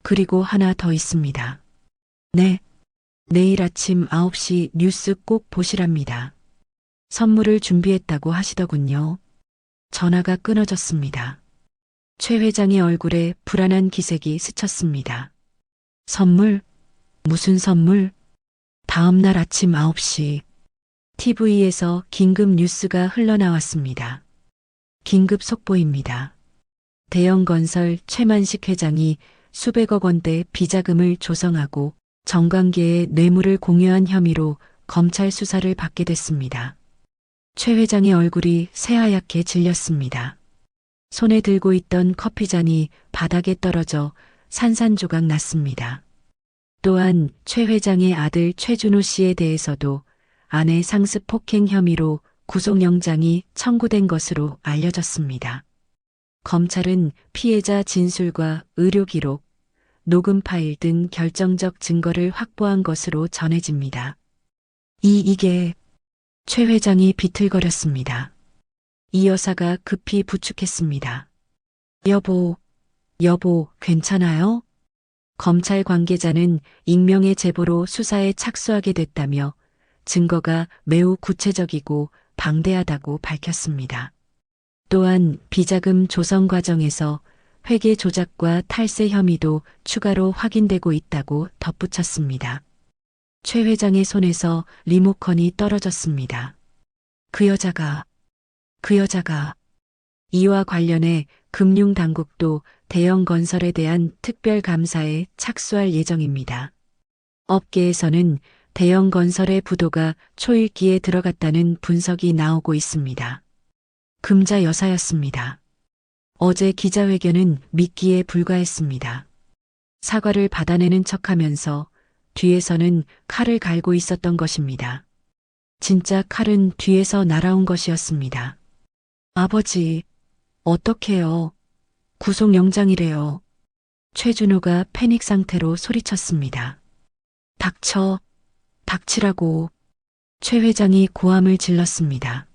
그리고 하나 더 있습니다. 네. 내일 아침 9시 뉴스 꼭 보시랍니다. 선물을 준비했다고 하시더군요. 전화가 끊어졌습니다. 최 회장의 얼굴에 불안한 기색이 스쳤습니다. 선물? 무슨 선물? 다음 날 아침 9시 TV에서 긴급 뉴스가 흘러나왔습니다. 긴급 속보입니다. 대형건설 최만식 회장이 수백억 원대 비자금을 조성하고 정관계에 뇌물을 공유한 혐의로 검찰 수사를 받게 됐습니다. 최 회장의 얼굴이 새하얗게 질렸습니다. 손에 들고 있던 커피잔이 바닥에 떨어져 산산조각 났습니다. 또한 최 회장의 아들 최준호 씨에 대해서도 아내 상습 폭행 혐의로 구속영장이 청구된 것으로 알려졌습니다. 검찰은 피해자 진술과 의료기록, 녹음 파일 등 결정적 증거를 확보한 것으로 전해집니다. 이게 최 회장이 비틀거렸습니다. 이 여사가 급히 부축했습니다. 여보, 괜찮아요? 검찰 관계자는 익명의 제보로 수사에 착수하게 됐다며 증거가 매우 구체적이고 방대하다고 밝혔습니다. 또한 비자금 조성 과정에서 회계 조작과 탈세 혐의도 추가로 확인되고 있다고 덧붙였습니다. 최 회장의 손에서 리모컨이 떨어졌습니다. 그 여자가 이와 관련해 금융당국도 대형 건설에 대한 특별 감사에 착수할 예정입니다. 업계에서는 대형 건설의 부도가 초읽기에 들어갔다는 분석이 나오고 있습니다. 금자 여사였습니다. 어제 기자회견은 믿기에 불과했습니다. 사과를 받아내는 척하면서 뒤에서는 칼을 갈고 있었던 것입니다. 진짜 칼은 뒤에서 날아온 것이었습니다. 아버지, 어떡해요? 구속영장이래요. 최준호가 패닉 상태로 소리쳤습니다. 닥치라고. 최 회장이 고함을 질렀습니다.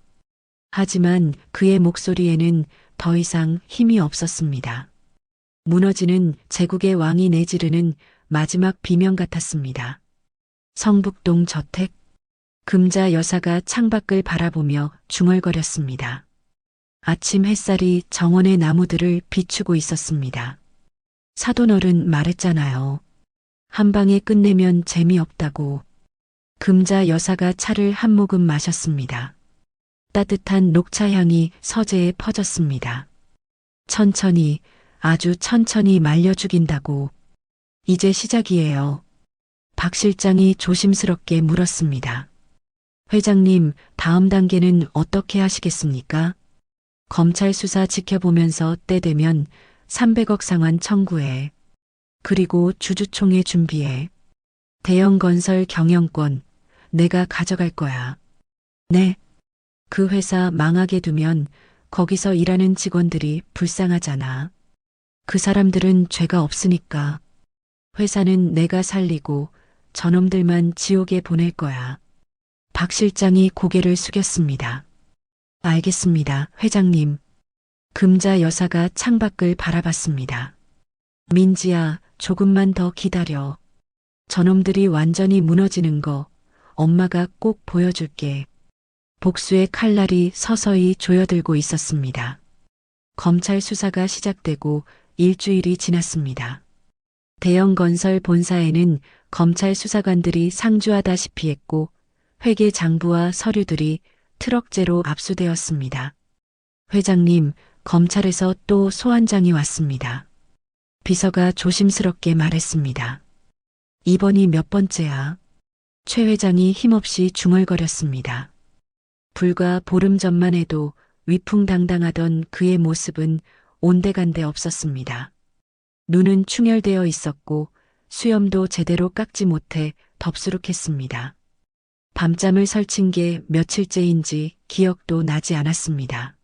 하지만 그의 목소리에는 더 이상 힘이 없었습니다. 무너지는 제국의 왕이 내지르는 마지막 비명 같았습니다. 성북동 저택. 금자 여사가 창밖을 바라보며 중얼거렸습니다. 아침 햇살이 정원의 나무들을 비추고 있었습니다. 사돈어른 말했잖아요. 한 방에 끝내면 재미없다고. 금자 여사가 차를 한 모금 마셨습니다. 따뜻한 녹차 향이 서재에 퍼졌습니다. 천천히, 아주 천천히 말려 죽인다고. 이제 시작이에요. 박 실장이 조심스럽게 물었습니다. 회장님, 다음 단계는 어떻게 하시겠습니까? 검찰 수사 지켜보면서 때 되면 300억 상환 청구해. 그리고 주주총회 준비해. 대형 건설 경영권 내가 가져갈 거야. 네. 그 회사 망하게 두면 거기서 일하는 직원들이 불쌍하잖아. 그 사람들은 죄가 없으니까. 회사는 내가 살리고 저놈들만 지옥에 보낼 거야. 박 실장이 고개를 숙였습니다. 알겠습니다, 회장님. 금자 여사가 창밖을 바라봤습니다. 민지야, 조금만 더 기다려. 저놈들이 완전히 무너지는 거 엄마가 꼭 보여줄게. 복수의 칼날이 서서히 조여들고 있었습니다. 검찰 수사가 시작되고 일주일이 지났습니다. 대형 건설 본사에는 검찰 수사관들이 상주하다시피 했고 회계 장부와 서류들이 트럭째로 압수되었습니다. 회장님, 검찰에서 또 소환장이 왔습니다. 비서가 조심스럽게 말했습니다. 이번이 몇 번째야? 최 회장이 힘없이 중얼거렸습니다. 불과 보름 전만 해도 위풍당당하던 그의 모습은 온데간데 없었습니다. 눈은 충혈되어 있었고 수염도 제대로 깎지 못해 덥수룩했습니다. 밤잠을 설친 게 며칠째인지 기억도 나지 않았습니다.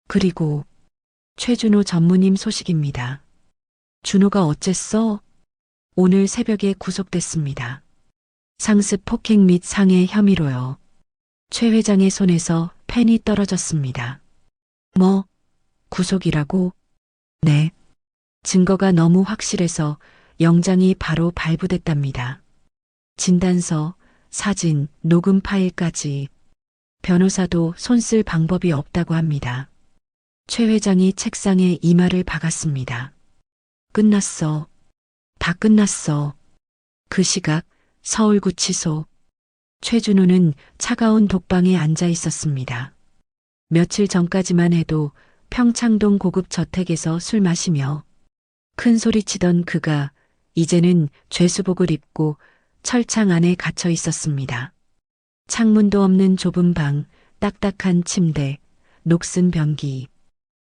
그리고 최준호 전무님 소식입니다. 준호가 어쨌어? 오늘 새벽에 구속됐습니다. 상습 폭행 및 상해 혐의로요. 최 회장의 손에서 펜이 떨어졌습니다. 뭐? 구속이라고? 네. 증거가 너무 확실해서 영장이 바로 발부됐답니다. 진단서, 사진, 녹음 파일까지. 변호사도 손쓸 방법이 없다고 합니다. 최 회장이 책상에 이마를 박았습니다. 끝났어. 다 끝났어. 그 시각 서울구치소. 최준호는 차가운 독방에 앉아 있었습니다. 며칠 전까지만 해도 평창동 고급 저택에서 술 마시며 큰 소리치던 그가 이제는 죄수복을 입고 철창 안에 갇혀 있었습니다. 창문도 없는 좁은 방, 딱딱한 침대, 녹슨 변기.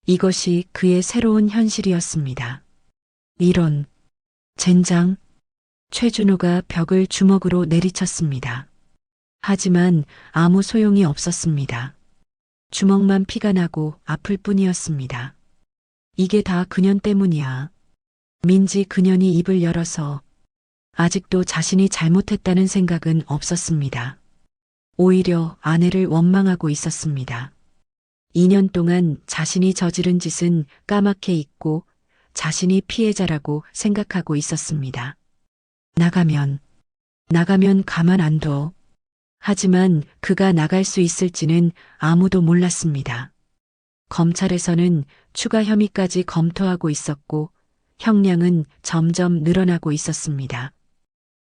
이것이 그의 새로운 현실이었습니다. 이런, 젠장. 최준호가 벽을 주먹으로 내리쳤습니다. 하지만 아무 소용이 없었습니다. 주먹만 피가 나고 아플 뿐이었습니다. 이게 다 그년 때문이야. 민지 그년이 입을 열어서 아직도 자신이 잘못했다는 생각은 없었습니다. 오히려 아내를 원망하고 있었습니다. 2년 동안 자신이 저지른 짓은 까맣게 잊고 자신이 피해자라고 생각하고 있었습니다. 나가면 가만 안 둬. 하지만 그가 나갈 수 있을지는 아무도 몰랐습니다. 검찰에서는 추가 혐의까지 검토하고 있었고 형량은 점점 늘어나고 있었습니다.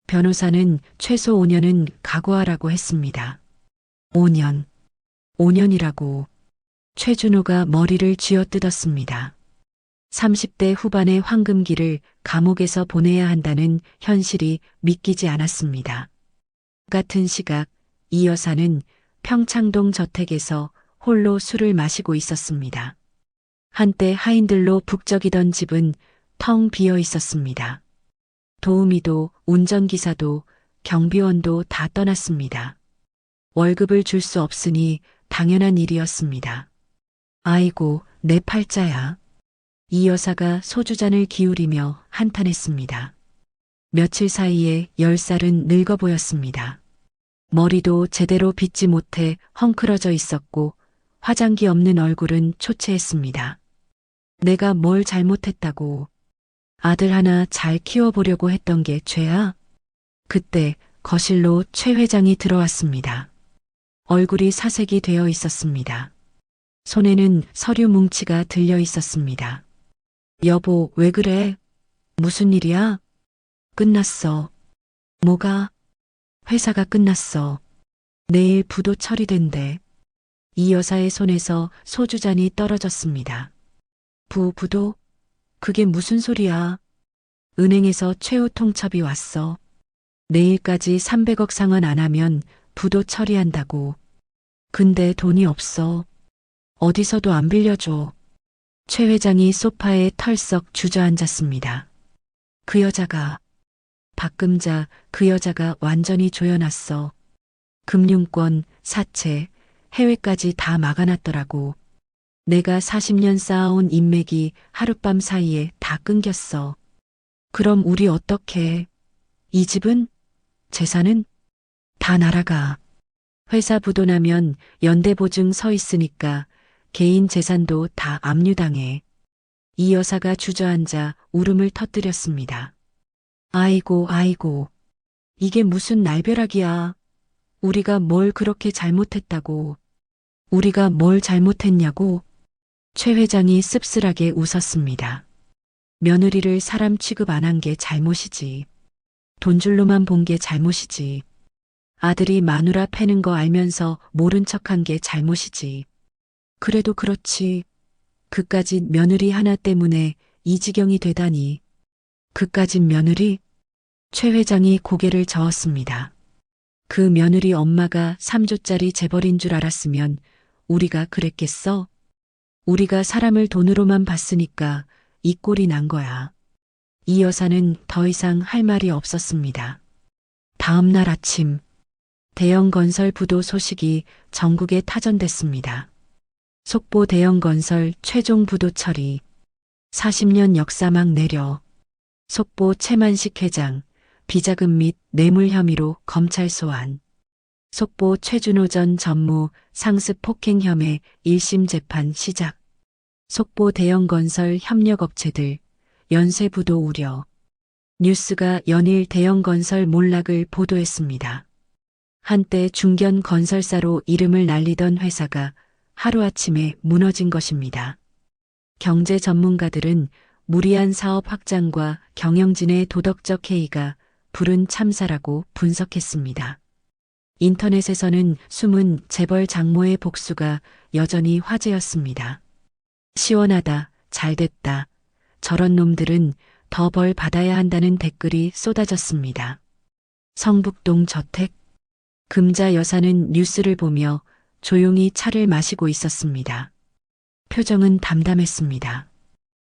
변호사는 최소 5년은 각오하라고 했습니다. 5년. 5년이라고. 최준호가 머리를 쥐어뜯었습니다. 30대 후반의 황금기를 감옥에서 보내야 한다는 현실이 믿기지 않았습니다. 같은 시각 이 여사는 평창동 저택에서 홀로 술을 마시고 있었습니다. 한때 하인들로 북적이던 집은 텅 비어 있었습니다. 도우미도 운전기사도 경비원도 다 떠났습니다. 월급을 줄 수 없으니 당연한 일이었습니다. 아이고, 내 팔자야. 이 여사가 소주잔을 기울이며 한탄했습니다. 며칠 사이에 10살은 늙어 보였습니다. 머리도 제대로 빗지 못해 헝클어져 있었고 화장기 없는 얼굴은 초췌했습니다. 내가 뭘 잘못했다고. 아들 하나 잘 키워보려고 했던 게 죄야? 그때 거실로 최 회장이 들어왔습니다. 얼굴이 사색이 되어 있었습니다. 손에는 서류 뭉치가 들려 있었습니다. 여보, 왜 그래? 무슨 일이야? 끝났어. 뭐가? 회사가 끝났어. 내일 부도 처리된대. 이 여사의 손에서 소주잔이 떨어졌습니다. 부도? 그게 무슨 소리야? 은행에서 최후 통첩이 왔어. 내일까지 300억 상환 안 하면 부도 처리한다고. 근데 돈이 없어. 어디서도 안 빌려줘. 최 회장이 소파에 털썩 주저앉았습니다. 그 여자가, 박금자, 그 여자가 완전히 조여놨어. 금융권, 사채, 해외까지 다 막아놨더라고. 내가 40년 쌓아온 인맥이 하룻밤 사이에 다 끊겼어. 그럼 우리 어떡해? 이 집은? 재산은? 다 날아가. 회사 부도나면 연대보증 서 있으니까 개인 재산도 다 압류당해. 이 여사가 주저앉아 울음을 터뜨렸습니다. 아이고, 아이고. 이게 무슨 날벼락이야. 우리가 뭘 그렇게 잘못했다고. 우리가 뭘 잘못했냐고. 최 회장이 씁쓸하게 웃었습니다. 며느리를 사람 취급 안 한 게 잘못이지. 돈줄로만 본 게 잘못이지. 아들이 마누라 패는 거 알면서 모른 척한 게 잘못이지. 그래도 그렇지. 그까짓 며느리 하나 때문에 이 지경이 되다니. 그까짓 며느리? 최 회장이 고개를 저었습니다. 그 며느리 엄마가 3조짜리 재벌인 줄 알았으면 우리가 그랬겠어? 우리가 사람을 돈으로만 봤으니까 이 꼴이 난 거야. 이 여사는 더 이상 할 말이 없었습니다. 다음 날 아침, 대형 건설 부도 소식이 전국에 타전됐습니다. 속보 대형 건설 최종 부도 처리, 40년 역사막 내려, 속보 최만식 회장, 비자금 및 뇌물 혐의로 검찰 소환, 속보 최준호 전 전무 상습 폭행 혐의 1심 재판 시작, 속보 대형 건설 협력업체들, 연쇄 부도 우려, 뉴스가 연일 대형 건설 몰락을 보도했습니다. 한때 중견 건설사로 이름을 날리던 회사가 하루아침에 무너진 것입니다. 경제 전문가들은 무리한 사업 확장과 경영진의 도덕적 해이가 불운 참사라고 분석했습니다. 인터넷에서는 숨은 재벌 장모의 복수가 여전히 화제였습니다. 시원하다, 잘됐다, 저런 놈들은 더 벌 받아야 한다는 댓글이 쏟아졌습니다. 성북동 저택, 금자 여사는 뉴스를 보며 조용히 차를 마시고 있었습니다. 표정은 담담했습니다.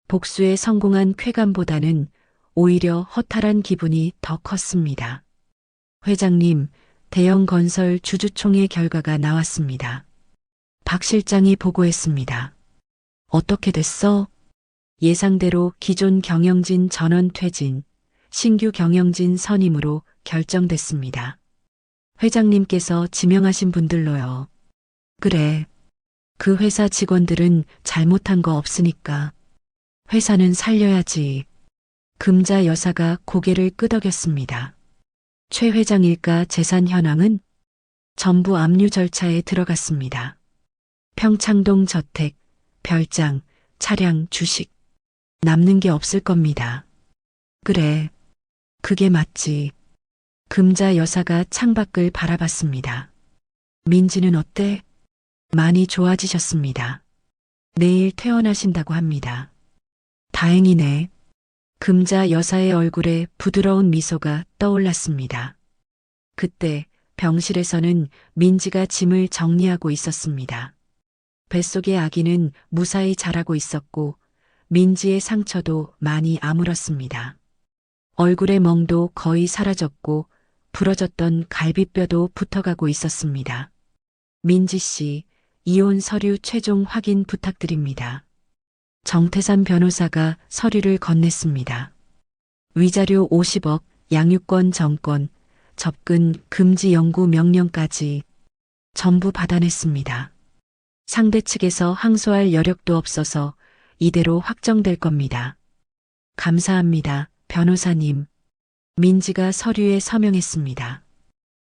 복수에 성공한 쾌감보다는 오히려 허탈한 기분이 더 컸습니다. 회장님, 대형 건설 주주총회 결과가 나왔습니다. 박 실장이 보고했습니다. 어떻게 됐어? 예상대로 기존 경영진 전원 퇴진, 신규 경영진 선임으로 결정됐습니다. 회장님께서 지명하신 분들로요. 그래. 그 회사 직원들은 잘못한 거 없으니까. 회사는 살려야지. 금자 여사가 고개를 끄덕였습니다. 최 회장 일가 재산 현황은 전부 압류 절차에 들어갔습니다. 평창동 저택, 별장, 차량, 주식. 남는 게 없을 겁니다. 그래. 그게 맞지. 금자 여사가 창밖을 바라봤습니다. 민지는 어때? 많이 좋아지셨습니다. 내일 퇴원하신다고 합니다. 다행이네. 금자 여사의 얼굴에 부드러운 미소가 떠올랐습니다. 그때 병실에서는 민지가 짐을 정리하고 있었습니다. 뱃속의 아기는 무사히 자라고 있었고 민지의 상처도 많이 아물었습니다. 얼굴의 멍도 거의 사라졌고 부러졌던 갈비뼈도 붙어가고 있었습니다. 민지 씨, 이혼 서류 최종 확인 부탁드립니다. 정태산 변호사가 서류를 건넸습니다. 위자료 50억, 양육권 정권, 접근 금지 영구 명령까지 전부 받아냈습니다. 상대 측에서 항소할 여력도 없어서 이대로 확정될 겁니다. 감사합니다, 변호사님. 민지가 서류에 서명했습니다.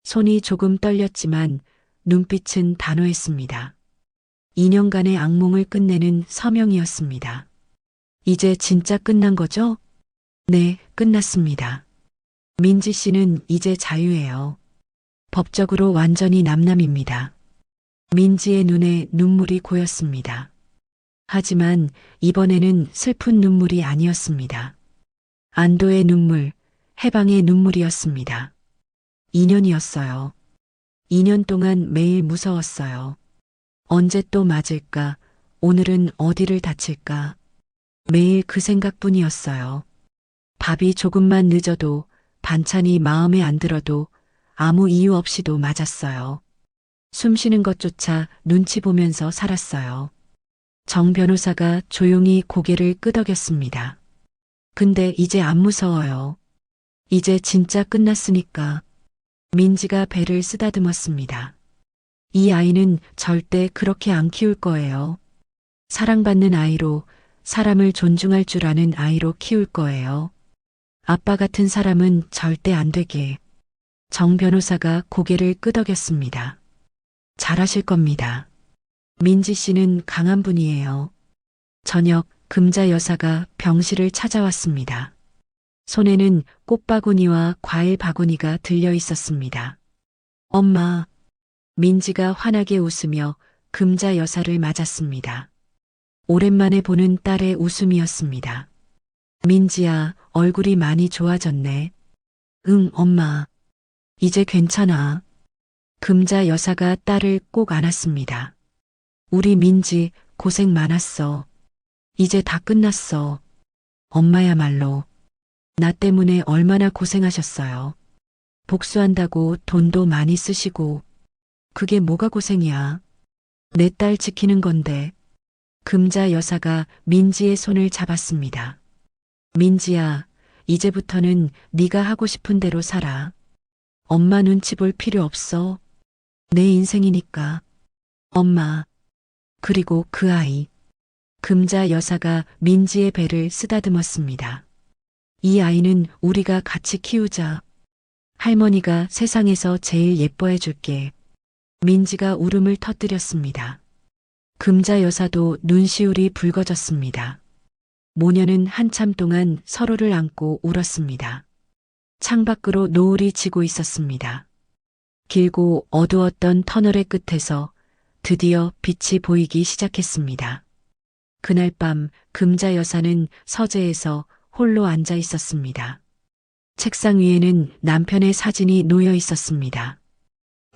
손이 조금 떨렸지만 눈빛은 단호했습니다. 2년간의 악몽을 끝내는 서명이었습니다. 이제 진짜 끝난 거죠? 네, 끝났습니다. 민지 씨는 이제 자유예요. 법적으로 완전히 남남입니다. 민지의 눈에 눈물이 고였습니다. 하지만 이번에는 슬픈 눈물이 아니었습니다. 안도의 눈물, 해방의 눈물이었습니다. 2년이었어요. 2년 동안 매일 무서웠어요. 언제 또 맞을까, 오늘은 어디를 다칠까? 매일 그 생각뿐이었어요. 밥이 조금만 늦어도 반찬이 마음에 안 들어도 아무 이유 없이도 맞았어요. 숨 쉬는 것조차 눈치 보면서 살았어요. 정 변호사가 조용히 고개를 끄덕였습니다. 근데 이제 안 무서워요. 이제 진짜 끝났으니까. 민지가 배를 쓰다듬었습니다. 이 아이는 절대 그렇게 안 키울 거예요. 사랑받는 아이로, 사람을 존중할 줄 아는 아이로 키울 거예요. 아빠 같은 사람은 절대 안 되게. 정 변호사가 고개를 끄덕였습니다. 잘하실 겁니다. 민지 씨는 강한 분이에요. 저녁 금자 여사가 병실을 찾아왔습니다. 손에는 꽃바구니와 과일 바구니가 들려 있었습니다. 엄마, 민지가 환하게 웃으며 금자 여사를 맞았습니다. 오랜만에 보는 딸의 웃음이었습니다. 민지야, 얼굴이 많이 좋아졌네. 응, 엄마. 이제 괜찮아. 금자 여사가 딸을 꼭 안았습니다. 우리 민지 고생 많았어. 이제 다 끝났어. 엄마야말로. 나 때문에 얼마나 고생하셨어요. 복수한다고 돈도 많이 쓰시고. 그게 뭐가 고생이야. 내 딸 지키는 건데. 금자 여사가 민지의 손을 잡았습니다. 민지야, 이제부터는 네가 하고 싶은 대로 살아. 엄마 눈치 볼 필요 없어. 내 인생이니까. 엄마. 그리고 그 아이. 금자 여사가 민지의 배를 쓰다듬었습니다. 이 아이는 우리가 같이 키우자. 할머니가 세상에서 제일 예뻐해 줄게. 민지가 울음을 터뜨렸습니다. 금자 여사도 눈시울이 붉어졌습니다. 모녀는 한참 동안 서로를 안고 울었습니다. 창밖으로 노을이 지고 있었습니다. 길고 어두웠던 터널의 끝에서 드디어 빛이 보이기 시작했습니다. 그날 밤 금자 여사는 서재에서 홀로 앉아 있었습니다. 책상 위에는 남편의 사진이 놓여 있었습니다.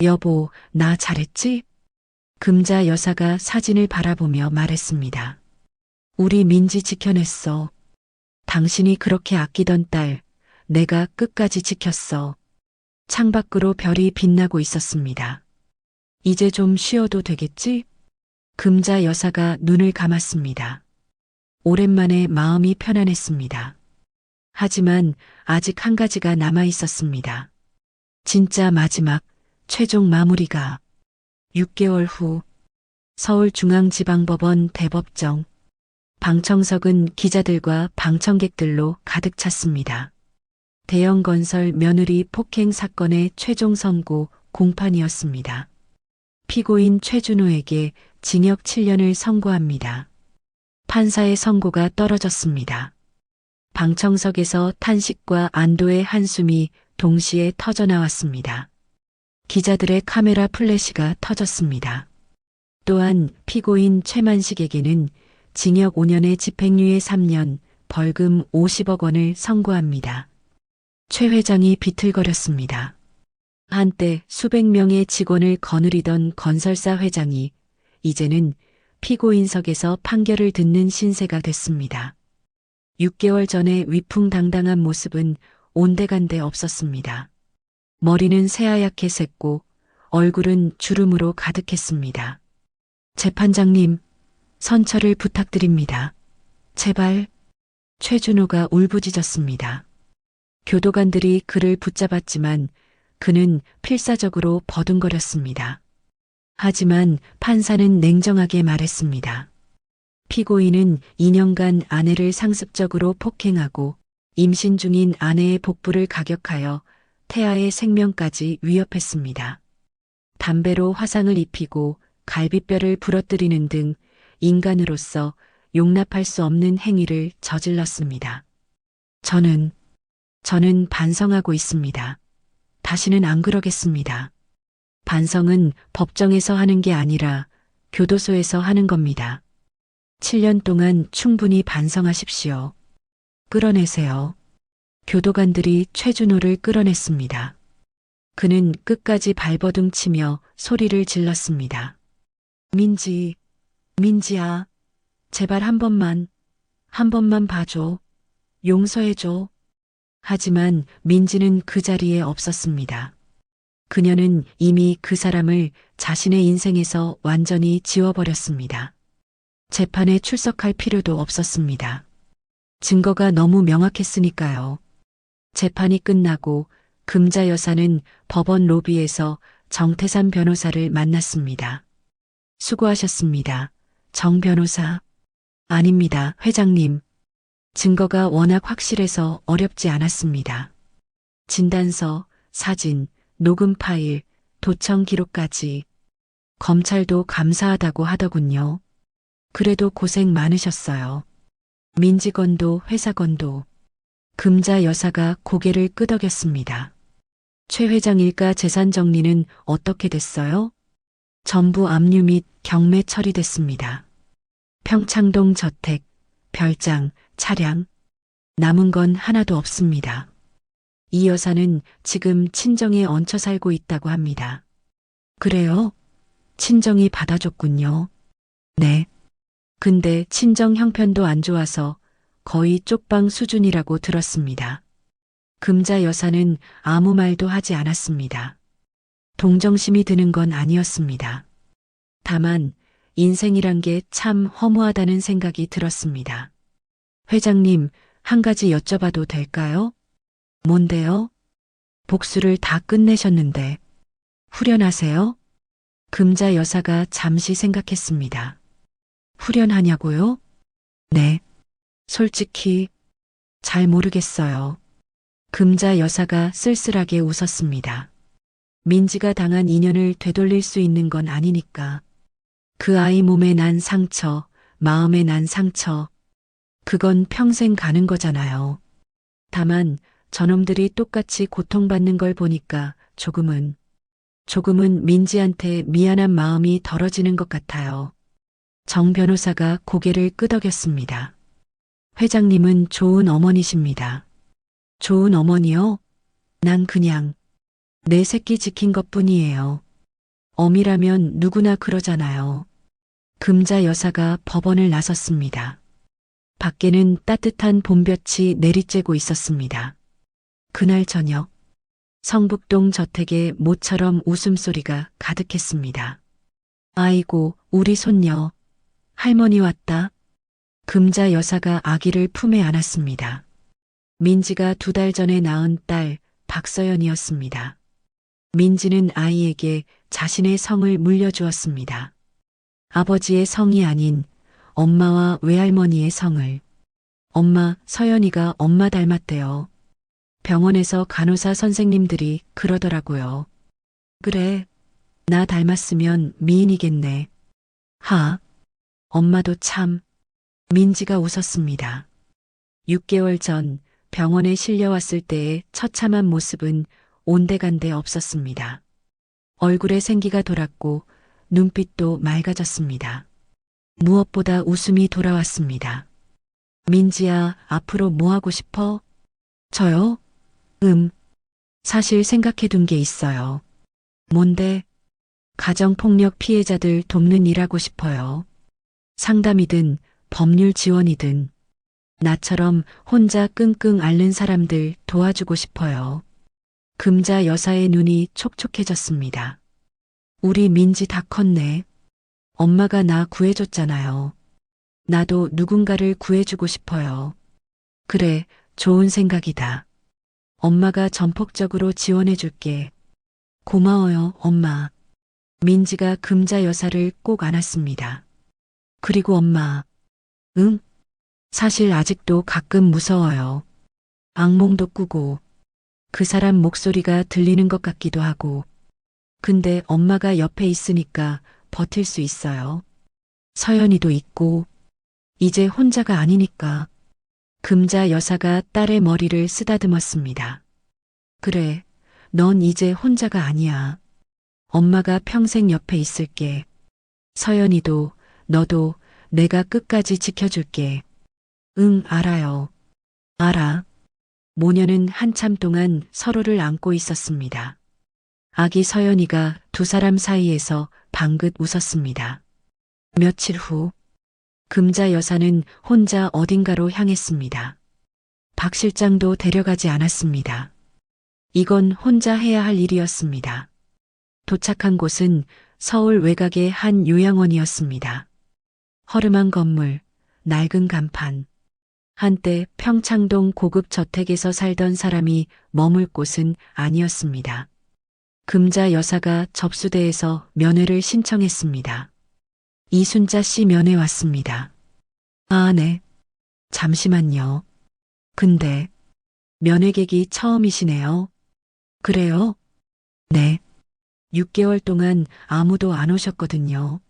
여보, 나 잘했지? 금자 여사가 사진을 바라보며 말했습니다. 우리 민지 지켜냈어. 당신이 그렇게 아끼던 딸, 내가 끝까지 지켰어. 창밖으로 별이 빛나고 있었습니다. 이제 좀 쉬어도 되겠지? 금자 여사가 눈을 감았습니다. 오랜만에 마음이 편안했습니다. 하지만 아직 한 가지가 남아 있었습니다. 진짜 마지막, 최종 마무리가 6개월 후 서울중앙지방법원 대법정. 방청석은 기자들과 방청객들로 가득 찼습니다. 대형건설 며느리 폭행 사건의 최종 선고 공판이었습니다. 피고인 최준호에게 징역 7년을 선고합니다. 판사의 선고가 떨어졌습니다. 방청석에서 탄식과 안도의 한숨이 동시에 터져나왔습니다. 기자들의 카메라 플래시가 터졌습니다. 또한 피고인 최만식에게는 징역 5년에 집행유예 3년, 벌금 50억 원을 선고합니다. 최 회장이 비틀거렸습니다. 한때 수백 명의 직원을 거느리던 건설사 회장이 이제는 피고인석에서 판결을 듣는 신세가 됐습니다. 6개월 전의 위풍당당한 모습은 온데간데 없었습니다. 머리는 새하얗게 샜고 얼굴은 주름으로 가득했습니다. 재판장님, 선처를 부탁드립니다. 제발. 최준호가 울부짖었습니다. 교도관들이 그를 붙잡았지만 그는 필사적으로 버둥거렸습니다. 하지만 판사는 냉정하게 말했습니다. 피고인은 2년간 아내를 상습적으로 폭행하고 임신 중인 아내의 복부를 가격하여 태아의 생명까지 위협했습니다. 담배로 화상을 입히고 갈비뼈를 부러뜨리는 등 인간으로서 용납할 수 없는 행위를 저질렀습니다. 저는 반성하고 있습니다. 다시는 안 그러겠습니다. 반성은 법정에서 하는 게 아니라 교도소에서 하는 겁니다. 7년 동안 충분히 반성하십시오. 끌어내세요. 교도관들이 최준호를 끌어냈습니다. 그는 끝까지 발버둥 치며 소리를 질렀습니다. 민지야. 제발 한 번만 봐줘. 용서해줘. 하지만 민지는 그 자리에 없었습니다. 그녀는 이미 그 사람을 자신의 인생에서 완전히 지워버렸습니다. 재판에 출석할 필요도 없었습니다. 증거가 너무 명확했으니까요. 재판이 끝나고 금자 여사는 법원 로비에서 정태산 변호사를 만났습니다. 수고하셨습니다. 정 변호사. 아닙니다, 회장님. 증거가 워낙 확실해서 어렵지 않았습니다. 진단서, 사진, 녹음 파일, 도청 기록까지. 검찰도 감사하다고 하더군요. 그래도 고생 많으셨어요. 민지건도 회사건도. 금자 여사가 고개를 끄덕였습니다. 최 회장 일가 재산 정리는 어떻게 됐어요? 전부 압류 및 경매 처리됐습니다. 평창동 저택, 별장, 차량. 남은 건 하나도 없습니다. 이 여사는 지금 친정에 얹혀 살고 있다고 합니다. 그래요? 친정이 받아줬군요. 네. 근데 친정 형편도 안 좋아서 거의 쪽방 수준이라고 들었습니다. 금자 여사는 아무 말도 하지 않았습니다. 동정심이 드는 건 아니었습니다. 다만 인생이란 게 참 허무하다는 생각이 들었습니다. 회장님, 한 가지 여쭤봐도 될까요? 뭔데요? 복수를 다 끝내셨는데 후련하세요? 금자 여사가 잠시 생각했습니다. 후련하냐고요? 네. 솔직히 잘 모르겠어요. 금자 여사가 쓸쓸하게 웃었습니다. 민지가 당한 인연을 되돌릴 수 있는 건 아니니까. 그 아이 몸에 난 상처, 마음에 난 상처. 그건 평생 가는 거잖아요. 다만 저놈들이 똑같이 고통받는 걸 보니까 조금은 민지한테 미안한 마음이 덜어지는 것 같아요. 정 변호사가 고개를 끄덕였습니다. 회장님은 좋은 어머니십니다. 좋은 어머니요? 난 그냥 내 새끼 지킨 것뿐이에요. 어미라면 누구나 그러잖아요. 금자 여사가 법원을 나섰습니다. 밖에는 따뜻한 봄볕이 내리쬐고 있었습니다. 그날 저녁, 성북동 저택에 모처럼 웃음소리가 가득했습니다. 아이고, 우리 손녀. 할머니 왔다. 금자 여사가 아기를 품에 안았습니다. 민지가 2달 전에 낳은 딸 박서연이었습니다. 민지는 아이에게 자신의 성을 물려주었습니다. 아버지의 성이 아닌 엄마와 외할머니의 성을. 엄마, 서연이가 엄마 닮았대요. 병원에서 간호사 선생님들이 그러더라고요. 그래, 나 닮았으면 미인이겠네. 하, 엄마도 참. 민지가 웃었습니다. 6개월 전 병원에 실려왔을 때의 처참한 모습은 온데간데 없었습니다. 얼굴에 생기가 돌았고 눈빛도 맑아졌습니다. 무엇보다 웃음이 돌아왔습니다. 민지야, 앞으로 뭐 하고 싶어? 저요? 사실 생각해둔 게 있어요. 뭔데? 가정폭력 피해자들 돕는 일 하고 싶어요. 상담이든 법률 지원이든 나처럼 혼자 끙끙 앓는 사람들 도와주고 싶어요. 금자 여사의 눈이 촉촉해졌습니다. 우리 민지 다 컸네. 엄마가 나 구해줬잖아요. 나도 누군가를 구해주고 싶어요. 그래, 좋은 생각이다. 엄마가 전폭적으로 지원해줄게. 고마워요, 엄마. 민지가 금자 여사를 꼭 안았습니다. 그리고 엄마. 응? 사실 아직도 가끔 무서워요. 악몽도 꾸고 그 사람 목소리가 들리는 것 같기도 하고. 근데 엄마가 옆에 있으니까 버틸 수 있어요. 서연이도 있고 이제 혼자가 아니니까. 금자 여사가 딸의 머리를 쓰다듬었습니다. 그래, 넌 이제 혼자가 아니야. 엄마가 평생 옆에 있을게. 서연이도 너도 내가 끝까지 지켜줄게. 응, 알아요. 알아. 모녀는 한참 동안 서로를 안고 있었습니다. 아기 서연이가 2 사람 사이에서 방긋 웃었습니다. 며칠 후 금자 여사는 혼자 어딘가로 향했습니다. 박 실장도 데려가지 않았습니다. 이건 혼자 해야 할 일이었습니다. 도착한 곳은 서울 외곽의 한 요양원이었습니다. 허름한 건물, 낡은 간판. 한때 평창동 고급 저택에서 살던 사람이 머물 곳은 아니었습니다. 금자 여사가 접수대에서 면회를 신청했습니다. 이순자 씨 면회 왔습니다. 아, 네. 잠시만요. 근데 면회객이 처음이시네요. 그래요? 네. 6개월 동안 아무도 안 오셨거든요.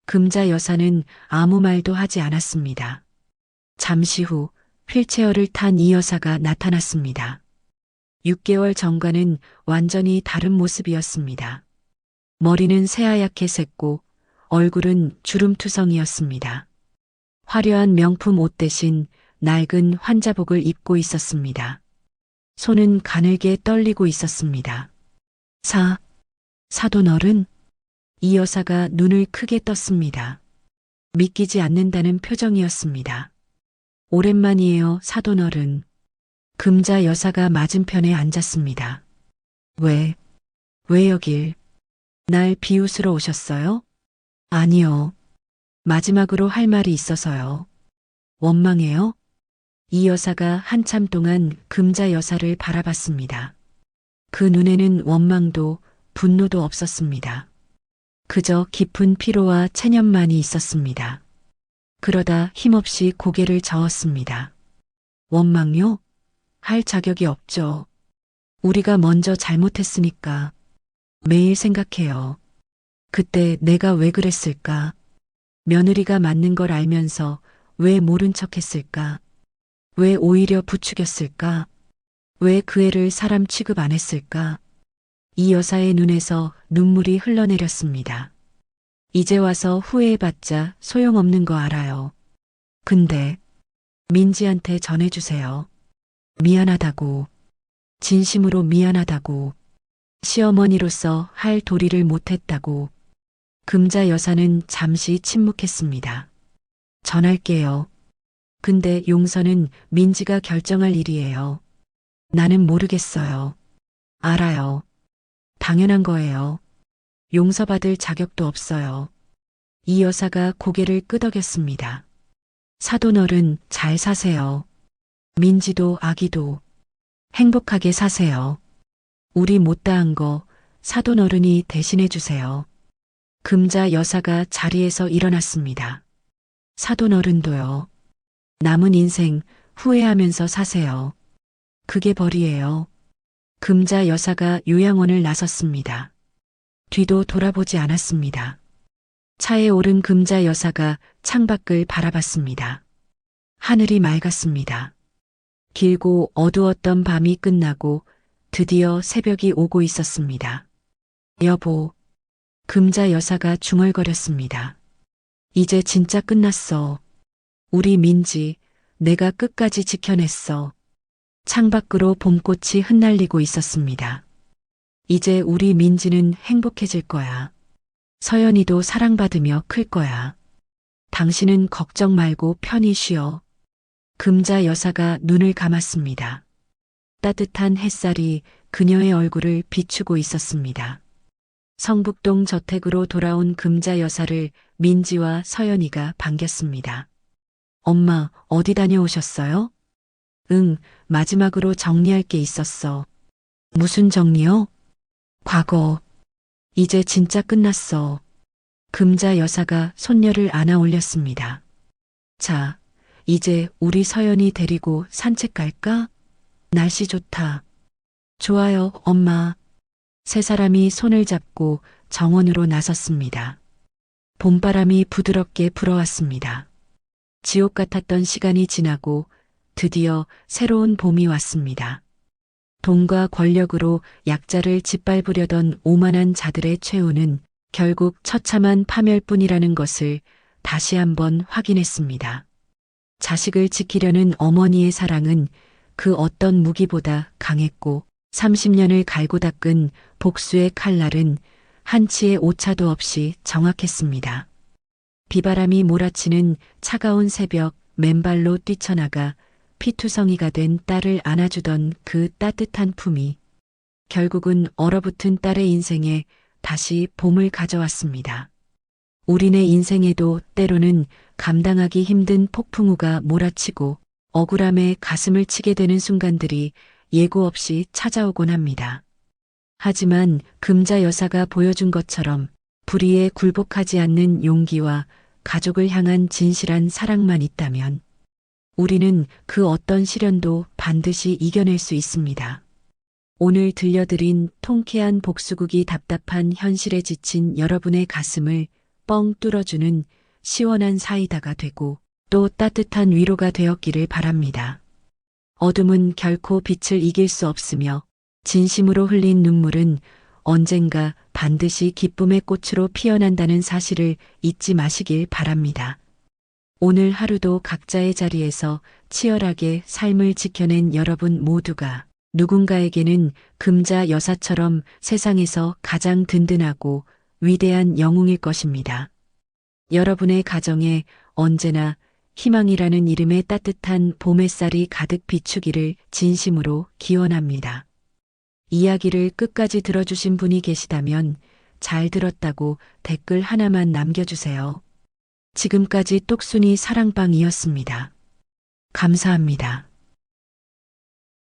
금자 여사는 아무 말도 하지 않았습니다. 잠시 후 휠체어를 탄 이 여사가 나타났습니다. 6개월 전과는 완전히 다른 모습이었습니다. 머리는 새하얗게 샜고 얼굴은 주름투성이었습니다. 화려한 명품 옷 대신 낡은 환자복을 입고 있었습니다. 손은 가늘게 떨리고 있었습니다. 사돈어른? 이 여사가 눈을 크게 떴습니다. 믿기지 않는다는 표정이었습니다. 오랜만이에요, 사돈어른. 금자 여사가 맞은편에 앉았습니다. 왜 여길? 날 비웃으러 오셨어요? 아니요. 마지막으로 할 말이 있어서요. 원망해요? 이 여사가 한참 동안 금자 여사를 바라봤습니다. 그 눈에는 원망도 분노도 없었습니다. 그저 깊은 피로와 체념만이 있었습니다. 그러다 힘없이 고개를 저었습니다. 원망요? 할 자격이 없죠. 우리가 먼저 잘못했으니까. 매일 생각해요. 그때 내가 왜 그랬을까? 며느리가 맞는 걸 알면서 왜 모른 척 했을까? 왜 오히려 부추겼을까? 왜 그 애를 사람 취급 안 했을까? 이 여사의 눈에서 눈물이 흘러내렸습니다. 이제 와서 후회해봤자 소용없는 거 알아요. 근데 민지한테 전해주세요. 미안하다고. 진심으로 미안하다고. 시어머니로서 할 도리를 못했다고. 금자 여사는 잠시 침묵했습니다. 전할게요. 근데 용서는 민지가 결정할 일이에요. 나는 모르겠어요. 알아요. 당연한 거예요. 용서받을 자격도 없어요. 이 여사가 고개를 끄덕였습니다. 사돈어른 잘 사세요. 민지도 아기도 행복하게 사세요. 우리 못다한 거 사돈어른이 대신해 주세요. 금자 여사가 자리에서 일어났습니다. 사돈어른도요. 남은 인생 후회하면서 사세요. 그게 벌이에요. 금자 여사가 요양원을 나섰습니다. 뒤도 돌아보지 않았습니다. 차에 오른 금자 여사가 창밖을 바라봤습니다. 하늘이 맑았습니다. 길고 어두웠던 밤이 끝나고 드디어 새벽이 오고 있었습니다. 여보, 금자 여사가 중얼거렸습니다. 이제 진짜 끝났어. 우리 민지, 내가 끝까지 지켜냈어. 창밖으로 봄꽃이 흩날리고 있었습니다. 이제 우리 민지는 행복해질 거야. 서연이도 사랑받으며 클 거야. 당신은 걱정 말고 편히 쉬어. 금자 여사가 눈을 감았습니다. 따뜻한 햇살이 그녀의 얼굴을 비추고 있었습니다. 성북동 저택으로 돌아온 금자 여사를 민지와 서연이가 반겼습니다. 엄마, 어디 다녀오셨어요? 응, 마지막으로 정리할 게 있었어. 무슨 정리요? 과거. 이제 진짜 끝났어. 금자 여사가 손녀를 안아 올렸습니다. 자, 이제 우리 서연이 데리고 산책 갈까? 날씨 좋다. 좋아요, 엄마. 세 사람이 손을 잡고 정원으로 나섰습니다. 봄바람이 부드럽게 불어왔습니다. 지옥 같았던 시간이 지나고 드디어 새로운 봄이 왔습니다. 돈과 권력으로 약자를 짓밟으려던 오만한 자들의 최후는 결국 처참한 파멸뿐이라는 것을 다시 한번 확인했습니다. 자식을 지키려는 어머니의 사랑은 그 어떤 무기보다 강했고 30년을 갈고 닦은 복수의 칼날은 한치의 오차도 없이 정확했습니다. 비바람이 몰아치는 차가운 새벽 맨발로 뛰쳐나가 피투성이가 된 딸을 안아주던 그 따뜻한 품이 결국은 얼어붙은 딸의 인생에 다시 봄을 가져왔습니다. 우리네 인생에도 때로는 감당하기 힘든 폭풍우가 몰아치고 억울함에 가슴을 치게 되는 순간들이 예고 없이 찾아오곤 합니다. 하지만 금자 여사가 보여준 것처럼 불의에 굴복하지 않는 용기와 가족을 향한 진실한 사랑만 있다면 우리는 그 어떤 시련도 반드시 이겨낼 수 있습니다. 오늘 들려드린 통쾌한 복수극이 답답한 현실에 지친 여러분의 가슴을 뻥 뚫어주는 시원한 사이다가 되고 또 따뜻한 위로가 되었기를 바랍니다. 어둠은 결코 빛을 이길 수 없으며 진심으로 흘린 눈물은 언젠가 반드시 기쁨의 꽃으로 피어난다는 사실을 잊지 마시길 바랍니다. 오늘 하루도 각자의 자리에서 치열하게 삶을 지켜낸 여러분 모두가 누군가에게는 금자 여사처럼 세상에서 가장 든든하고 위대한 영웅일 것입니다. 여러분의 가정에 언제나 희망이라는 이름의 따뜻한 봄 햇살이 가득 비추기를 진심으로 기원합니다. 이야기를 끝까지 들어주신 분이 계시다면 잘 들었다고 댓글 하나만 남겨주세요. 지금까지 똑순이 사랑방이었습니다. 감사합니다.